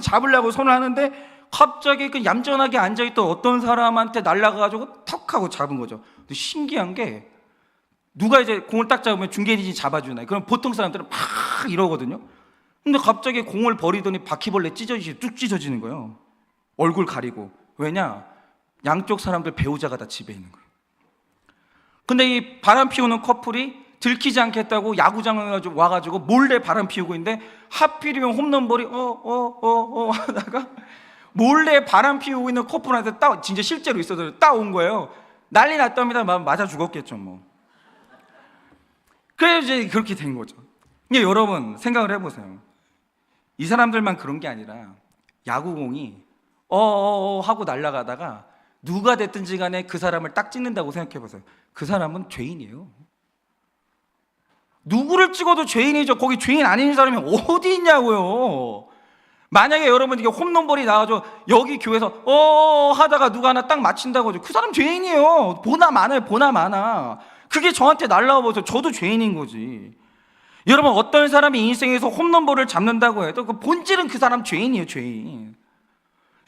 잡으려고 손을 하는데 갑자기 그 얌전하게 앉아있던 어떤 사람한테 날아가가지고 턱 하고 잡은 거죠. 근데 신기한 게, 누가 이제 공을 딱 잡으면 중계진이 잡아주나요? 그럼 보통 사람들은 막 이러거든요. 근데 갑자기 공을 버리더니 바퀴벌레 뚝 찢어지는 거예요. 얼굴 가리고. 왜냐? 양쪽 사람들 배우자가 다 집에 있는 거예요. 근데 이 바람 피우는 커플이 들키지 않겠다고 야구장에 와가지고 몰래 바람 피우고 있는데, 하필이면 홈런볼이 하다가 몰래 바람 피우고 있는 커플한테 진짜 실제로 있어서 따온 거예요. 난리 났답니다. 맞아 죽었겠죠 뭐. 그래서 이제 그렇게 된 거죠. 근데 여러분 생각을 해보세요. 이 사람들만 그런 게 아니라 야구공이 하고 날아가다가 누가 됐든지 간에 그 사람을 딱 찍는다고 생각해보세요. 그 사람은 죄인이에요. 누구를 찍어도 죄인이죠. 거기 죄인 아닌 사람이 어디 있냐고요. 만약에 여러분 이게 홈런볼이 나와서 여기 교회에서 하다가 누가 하나 딱 맞힌다고 하죠. 그 사람 죄인이에요. 보나 마나. 그게 저한테 날라와서 저도 죄인인 거지. 여러분, 어떤 사람이 인생에서 홈런볼을 잡는다고 해도 그 본질은 그 사람 죄인이에요, 죄인.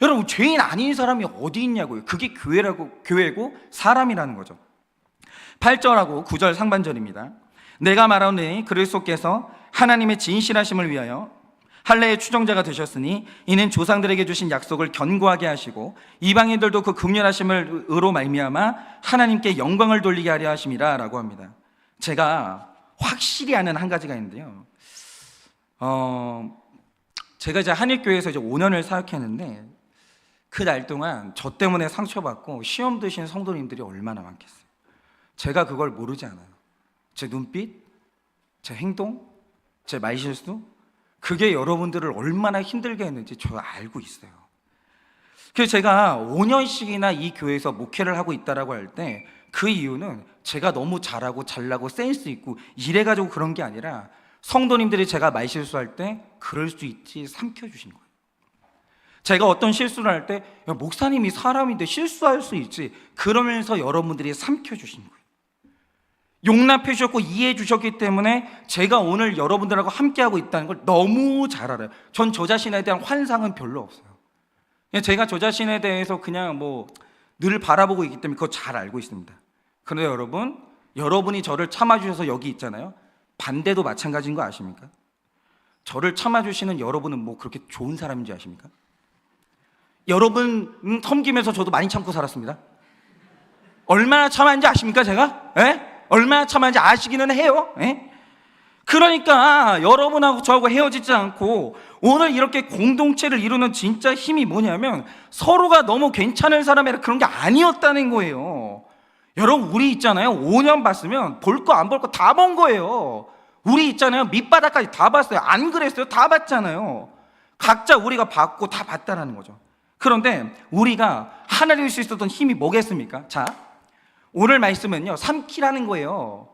여러분, 죄인 아닌 사람이 어디 있냐고요. 그게 교회고 사람이라는 거죠. 8절하고 9절 상반절입니다. 내가 말하노니 그리스도께서 하나님의 진실하심을 위하여 할례의 추종자가 되셨으니 이는 조상들에게 주신 약속을 견고하게 하시고 이방인들도 그 긍휼하심을 의로 말미암아 하나님께 영광을 돌리게 하려 하심이라 라고 합니다. 제가 확실히 아는 한 가지가 있는데요. 제가 이제 한일교회에서 이제 5년을 사역했는데 그 날 동안 저 때문에 상처받고 시험 드신 성도님들이 얼마나 많겠어요. 제가 그걸 모르지 않아요. 제 눈빛, 제 행동, 제 말실수, 그게 여러분들을 얼마나 힘들게 했는지 저 알고 있어요. 그래서 제가 5년씩이나 이 교회에서 목회를 하고 있다라고 할 때 그 이유는 제가 너무 잘하고 잘나고 센스 있고 이래가지고 그런 게 아니라 성도님들이 제가 말 실수할 때 그럴 수 있지 삼켜주신 거예요. 제가 어떤 실수를 할 때 목사님이 사람인데 실수할 수 있지 그러면서 여러분들이 삼켜주신 거예요. 용납해 주셨고 이해해 주셨기 때문에 제가 오늘 여러분들하고 함께하고 있다는 걸 너무 잘 알아요. 전 저 자신에 대한 환상은 별로 없어요. 제가 저 자신에 대해서 그냥 뭐 늘 바라보고 있기 때문에 그거 잘 알고 있습니다. 그런데 여러분이 저를 참아주셔서 여기 있잖아요. 반대도 마찬가지인 거 아십니까? 저를 참아주시는 여러분은 뭐 그렇게 좋은 사람인지 아십니까? 여러분 섬기면서 저도 많이 참고 살았습니다. 얼마나 참았는지 아십니까 제가? 얼마나 참았는지 아시기는 해요. 그러니까 여러분하고 저하고 헤어지지 않고 오늘 이렇게 공동체를 이루는 진짜 힘이 뭐냐면 서로가 너무 괜찮은 사람이라 그런 게 아니었다는 거예요. 여러분 우리 있잖아요 5년 봤으면 볼 거 안 볼 거 다 본 거예요. 우리 있잖아요 밑바닥까지 다 봤어요. 안 그랬어요? 다 봤잖아요. 각자 우리가 봤고 다 봤다라는 거죠. 그런데 우리가 하나 될 수 있었던 힘이 뭐겠습니까? 자, 오늘 말씀은요 삼키라는 거예요.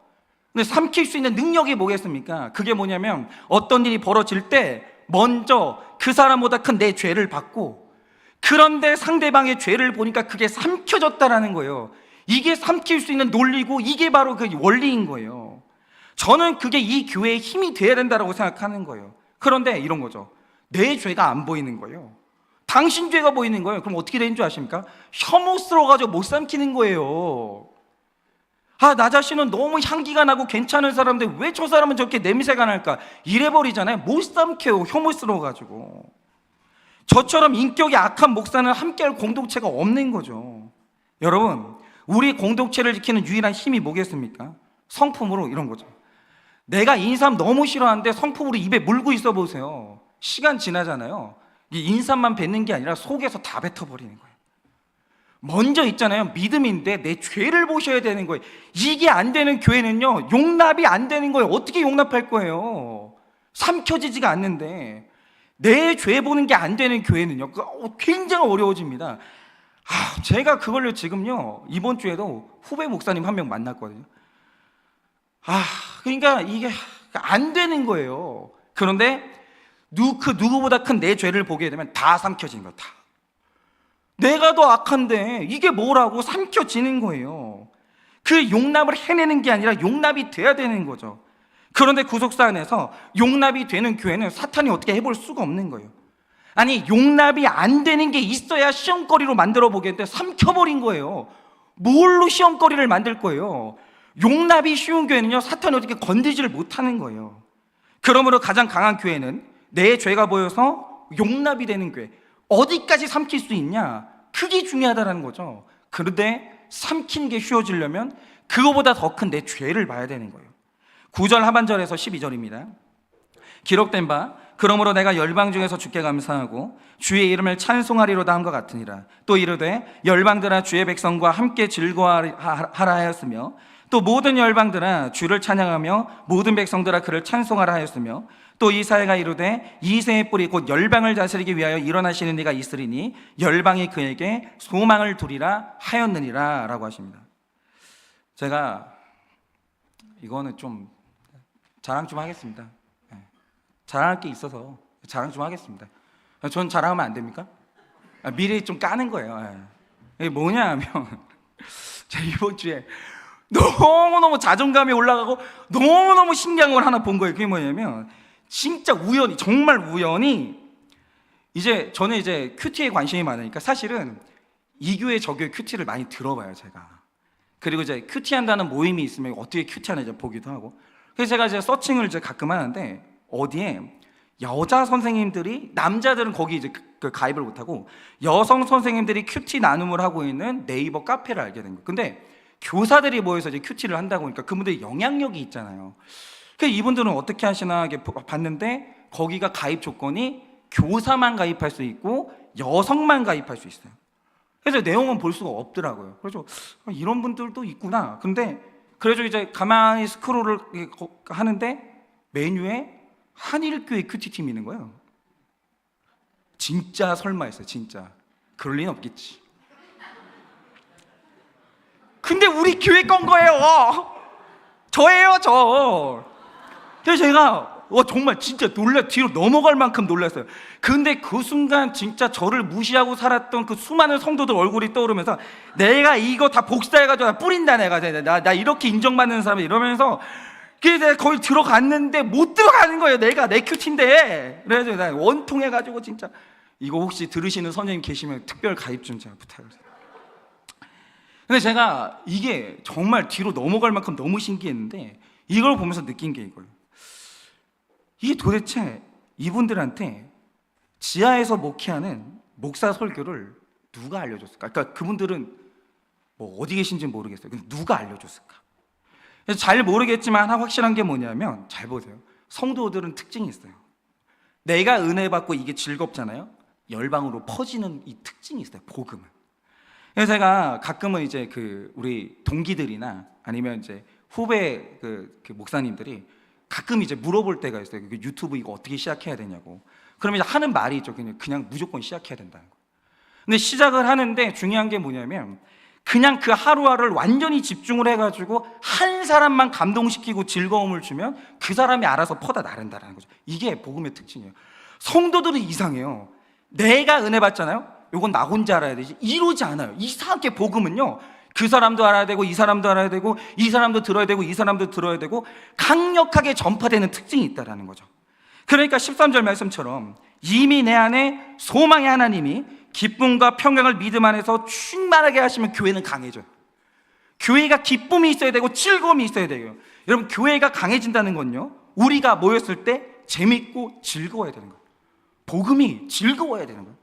근데 삼킬 수 있는 능력이 뭐겠습니까? 그게 뭐냐면 어떤 일이 벌어질 때 먼저 그 사람보다 큰 내 죄를 받고 그런데 상대방의 죄를 보니까 그게 삼켜졌다라는 거예요. 이게 삼킬 수 있는 논리고 이게 바로 그 원리인 거예요. 저는 그게 이 교회의 힘이 돼야 된다고 생각하는 거예요. 그런데 이런 거죠. 내 죄가 안 보이는 거예요. 당신 죄가 보이는 거예요. 그럼 어떻게 되는 줄 아십니까? 혐오스러워가지고 못 삼키는 거예요. 나 자신은 너무 향기가 나고 괜찮은 사람인데 왜 저 사람은 저렇게 냄새가 날까? 이래버리잖아요. 못 삼켜요. 혐오스러워가지고. 저처럼 인격이 악한 목사는 함께할 공동체가 없는 거죠. 여러분, 우리 공동체를 지키는 유일한 힘이 뭐겠습니까? 성품으로 이런 거죠. 내가 인삼 너무 싫어하는데 성품으로 입에 물고 있어 보세요. 시간 지나잖아요. 이 인삼만 뱉는 게 아니라 속에서 다 뱉어버리는 거예요. 먼저 있잖아요. 믿음인데 내 죄를 보셔야 되는 거예요. 이게 안 되는 교회는요 용납이 안 되는 거예요. 어떻게 용납할 거예요? 삼켜지지가 않는데 내 죄 보는 게 안 되는 교회는요 굉장히 어려워집니다. 제가 그걸로 지금요 이번 주에도 후배 목사님 한 명 만났거든요. 그러니까 이게 안 되는 거예요. 그런데 그 누구보다 큰 내 죄를 보게 되면 다 삼켜지는 거예요. 다. 내가 더 악한데 이게 뭐라고 삼켜지는 거예요. 그 용납을 해내는 게 아니라 용납이 돼야 되는 거죠. 그런데 구속사 안에서 용납이 되는 교회는 사탄이 어떻게 해볼 수가 없는 거예요. 아니 용납이 안 되는 게 있어야 시험거리로 만들어 보겠는데 삼켜버린 거예요. 뭘로 시험거리를 만들 거예요? 용납이 쉬운 교회는요 사탄이 어떻게 건드지를 못하는 거예요. 그러므로 가장 강한 교회는 내 죄가 보여서 용납이 되는 교회. 어디까지 삼킬 수 있냐? 그게 중요하다는 거죠. 그런데 삼키는 게 쉬워지려면 그거보다 더 큰 내 죄를 봐야 되는 거예요. 9절 하반절에서 12절입니다. 기록된 바 그러므로 내가 열방 중에서 주께 감사하고 주의 이름을 찬송하리로다 한 것 같으니라. 또 이르되 열방들아 주의 백성과 함께 즐거워하라 하였으며 또 모든 열방들아 주를 찬양하며 모든 백성들아 그를 찬송하라 하였으며 또 이사야가 이르되 이새의 뿌리 곧 열방을 다스리기 위하여 일어나시는 이가 있으리니 열방이 그에게 소망을 두리라 하였느니라 라고 하십니다. 제가 이거는 좀 자랑 좀 하겠습니다. 자랑할 게 있어서 자랑 좀 하겠습니다. 전 자랑하면 안 됩니까? 미리 좀 까는 거예요. 이게 뭐냐 하면 제가 이번 주에 너무너무 자존감이 올라가고 너무너무 신기한 걸 하나 본 거예요. 그게 뭐냐면 진짜 우연히 정말 우연히 저는 이제 큐티에 관심이 많으니까 사실은 이 교회 저 교회 큐티를 많이 들어봐요 제가. 그리고 이제 큐티 한다는 모임이 있으면 어떻게 큐티하는지 보기도 하고. 그래서 제가 이제 서칭을 이제 가끔 하는데 어디에 여자 선생님들이 남자들은 거기 이제 그 가입을 못하고 여성 선생님들이 큐티 나눔을 하고 있는 네이버 카페를 알게 된 거예요. 근데 교사들이 모여서 이제 큐티를 한다고 하니까 그분들이 영향력이 있잖아요. 그래서 이분들은 어떻게 하시나 봤는데 거기가 가입 조건이 교사만 가입할 수 있고 여성만 가입할 수 있어요. 그래서 내용은 볼 수가 없더라고요. 그래서 이런 분들도 있구나. 근데 그래서 이제 가만히 스크롤을 하는데 메뉴에 한일교회 큐티팀이 있는 거예요. 진짜 설마 했어요. 진짜 그럴 리는 없겠지. 근데 우리 교회 건 거예요. 저예요, 저. 그래서 제가 정말 진짜 뒤로 넘어갈 만큼 놀랐어요. 근데 그 순간 진짜 저를 무시하고 살았던 그 수많은 성도들 얼굴이 떠오르면서 내가 이거 다 복사해가지고 뿌린다, 내가 나 이렇게 인정받는 사람 이러면서 그래서 내가 거기 들어갔는데 못 들어가는 거예요. 내가 내 큐티인데. 그래서 내가 원통해가지고 진짜 이거 혹시 들으시는 선생님 계시면 특별 가입 좀 제가 부탁을 해요. 근데 제가 이게 정말 뒤로 넘어갈 만큼 너무 신기했는데 이걸 보면서 느낀 게 이거예요. 이게 도대체 이분들한테 지하에서 목회하는 목사 설교를 누가 알려줬을까? 그러니까 그분들은 뭐 어디 계신지 모르겠어요. 근데 누가 알려줬을까? 그래서 잘 모르겠지만 하나 확실한 게 뭐냐면 잘 보세요. 성도들은 특징이 있어요. 내가 은혜 받고 이게 즐겁잖아요. 열방으로 퍼지는 이 특징이 있어요. 복음은. 그래서 제가 가끔은 이제 우리 동기들이나 아니면 이제 후배 그 목사님들이 가끔 이제 물어볼 때가 있어요. 유튜브 이거 어떻게 시작해야 되냐고. 그러면 이제 하는 말이 있죠. 그냥 무조건 시작해야 된다는 거예요. 근데 시작을 하는데 중요한 게 뭐냐면 그냥 그 하루하루를 완전히 집중을 해가지고 한 사람만 감동시키고 즐거움을 주면 그 사람이 알아서 퍼다 나른다는 거죠. 이게 복음의 특징이에요. 성도들은 이상해요. 내가 은혜 받잖아요. 이건 나 혼자 알아야 되지. 이러지 않아요. 이상하게 복음은요. 그 사람도 알아야 되고 이 사람도 알아야 되고 이 사람도 들어야 되고 이 사람도 들어야 되고 강력하게 전파되는 특징이 있다는 거죠. 그러니까 13절 말씀처럼 이미 내 안에 소망의 하나님이 기쁨과 평강을 믿음 안에서 충만하게 하시면 교회는 강해져요. 교회가 기쁨이 있어야 되고 즐거움이 있어야 돼요. 여러분, 교회가 강해진다는 건요, 우리가 모였을 때 재밌고 즐거워야 되는 거예요. 복음이 즐거워야 되는 거예요.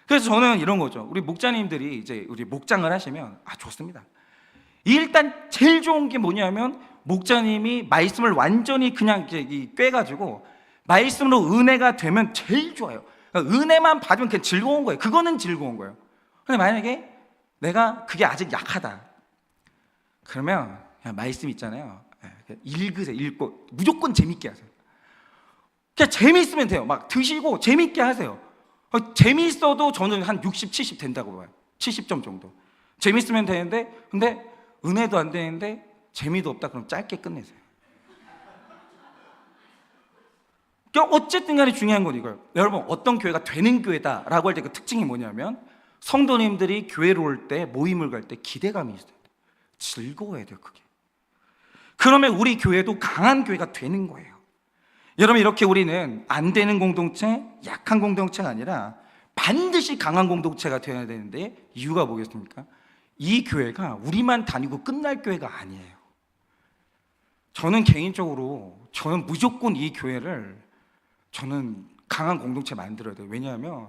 그래서 저는 이런 거죠. 우리 목자님들이 이제 우리 목장을 하시면 좋습니다. 일단 제일 좋은 게 뭐냐면 목자님이 말씀을 완전히 그냥 이제 꿰가지고 말씀으로 은혜가 되면 제일 좋아요. 그러니까 은혜만 받으면 그냥 즐거운 거예요. 그거는 즐거운 거예요. 근데 만약에 내가 그게 아직 약하다, 그러면 그냥 말씀 있잖아요. 그냥 읽으세요. 읽고 무조건 재밌게 하세요. 그냥 재밌으면 돼요. 막 드시고 재밌게 하세요. 재미있어도 저는 한 60, 70 된다고 봐요. 70점 정도 재밌으면 되는데, 근데 은혜도 안 되는데 재미도 없다 그럼 짧게 끝내세요. 그러니까 어쨌든 간에 중요한 건 이거예요. 여러분, 어떤 교회가 되는 교회다라고 할 때 그 특징이 뭐냐면 성도님들이 교회로 올 때, 모임을 갈 때 기대감이 있어요. 즐거워야 돼요. 그게. 그러면 우리 교회도 강한 교회가 되는 거예요. 여러분, 이렇게 우리는 안 되는 공동체, 약한 공동체가 아니라 반드시 강한 공동체가 되어야 되는데, 이유가 뭐겠습니까? 이 교회가 우리만 다니고 끝날 교회가 아니에요. 저는 개인적으로 무조건 이 교회를 강한 공동체 만들어야 돼요. 왜냐하면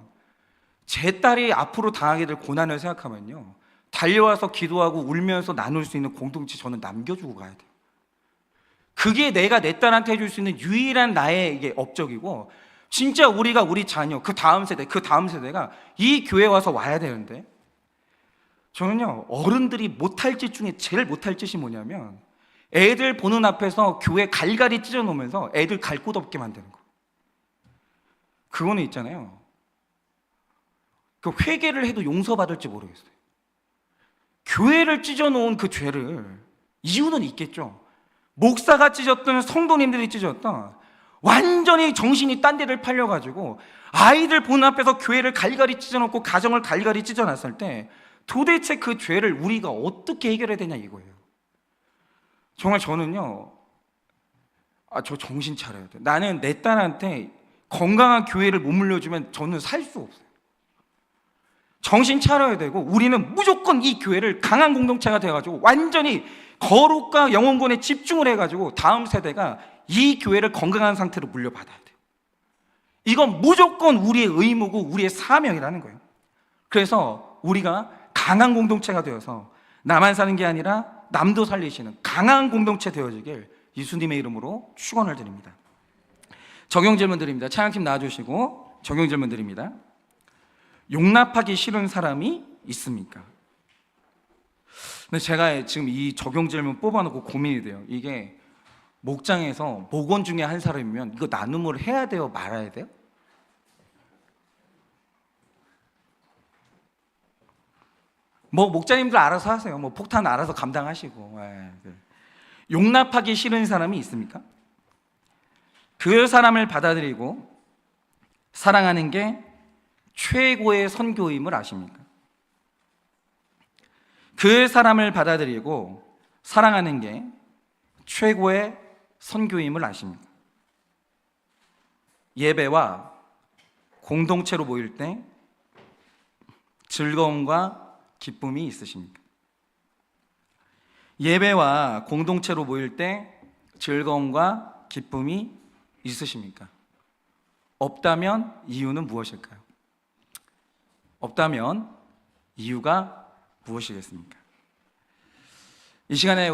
제 딸이 앞으로 당하게 될 고난을 생각하면요, 달려와서 기도하고 울면서 나눌 수 있는 공동체 저는 남겨주고 가야 돼요. 그게 내가 내 딸한테 해줄 수 있는 유일한 나의 이게 업적이고, 진짜 우리가 우리 자녀, 그 다음 세대가 이 교회 와서 와야 되는데, 저는요, 어른들이 못할 짓 중에 제일 못할 짓이 뭐냐면 애들 보는 앞에서 교회 갈갈이 찢어 놓으면서 애들 갈 곳 없게 만드는 거. 그거는 있잖아요, 그 회개를 해도 용서받을지 모르겠어요. 교회를 찢어 놓은 그 죄를, 이유는 있겠죠. 목사가 찢었던, 성도님들이 찢었던, 완전히 정신이 딴 데를 팔려가지고 아이들 보는 앞에서 교회를 갈갈이 찢어놓고 가정을 갈갈이 찢어놨을 때 도대체 그 죄를 우리가 어떻게 해결해야 되냐 이거예요. 정말 저는요, 저 정신 차려야 돼. 나는 내 딸한테 건강한 교회를 못 물려주면 저는 살 수 없어요. 정신 차려야 되고, 우리는 무조건 이 교회를 강한 공동체가 돼가지고 완전히 거룩과 영혼권에 집중을 해가지고 다음 세대가 이 교회를 건강한 상태로 물려받아야 돼요. 이건 무조건 우리의 의무고 우리의 사명이라는 거예요. 그래서 우리가 강한 공동체가 되어서 나만 사는 게 아니라 남도 살리시는 강한 공동체 되어지길 예수님의 이름으로 축원을 드립니다. 적용 질문 드립니다. 찬양팀 나와주시고 적용 질문 드립니다. 용납하기 싫은 사람이 있습니까? 근데 제가 지금 이 적용 질문 뽑아놓고 고민이 돼요. 이게 목장에서 목원 중에 한 사람이면 이거 나눔을 해야 돼요, 말아야 돼요? 뭐 목자님들 알아서 하세요. 뭐 폭탄 알아서 감당하시고. 예. 용납하기 싫은 사람이 있습니까? 그 사람을 받아들이고 사랑하는 게 최고의 선교임을 아십니까? 그 사람을 받아들이고 사랑하는 게 최고의 선교임을 아십니까? 예배와 공동체로 모일 때 즐거움과 기쁨이 있으십니까? 예배와 공동체로 모일 때 즐거움과 기쁨이 있으십니까? 없다면 이유는 무엇일까요? 없다면 이유가 무엇이겠습니까? 이 시간에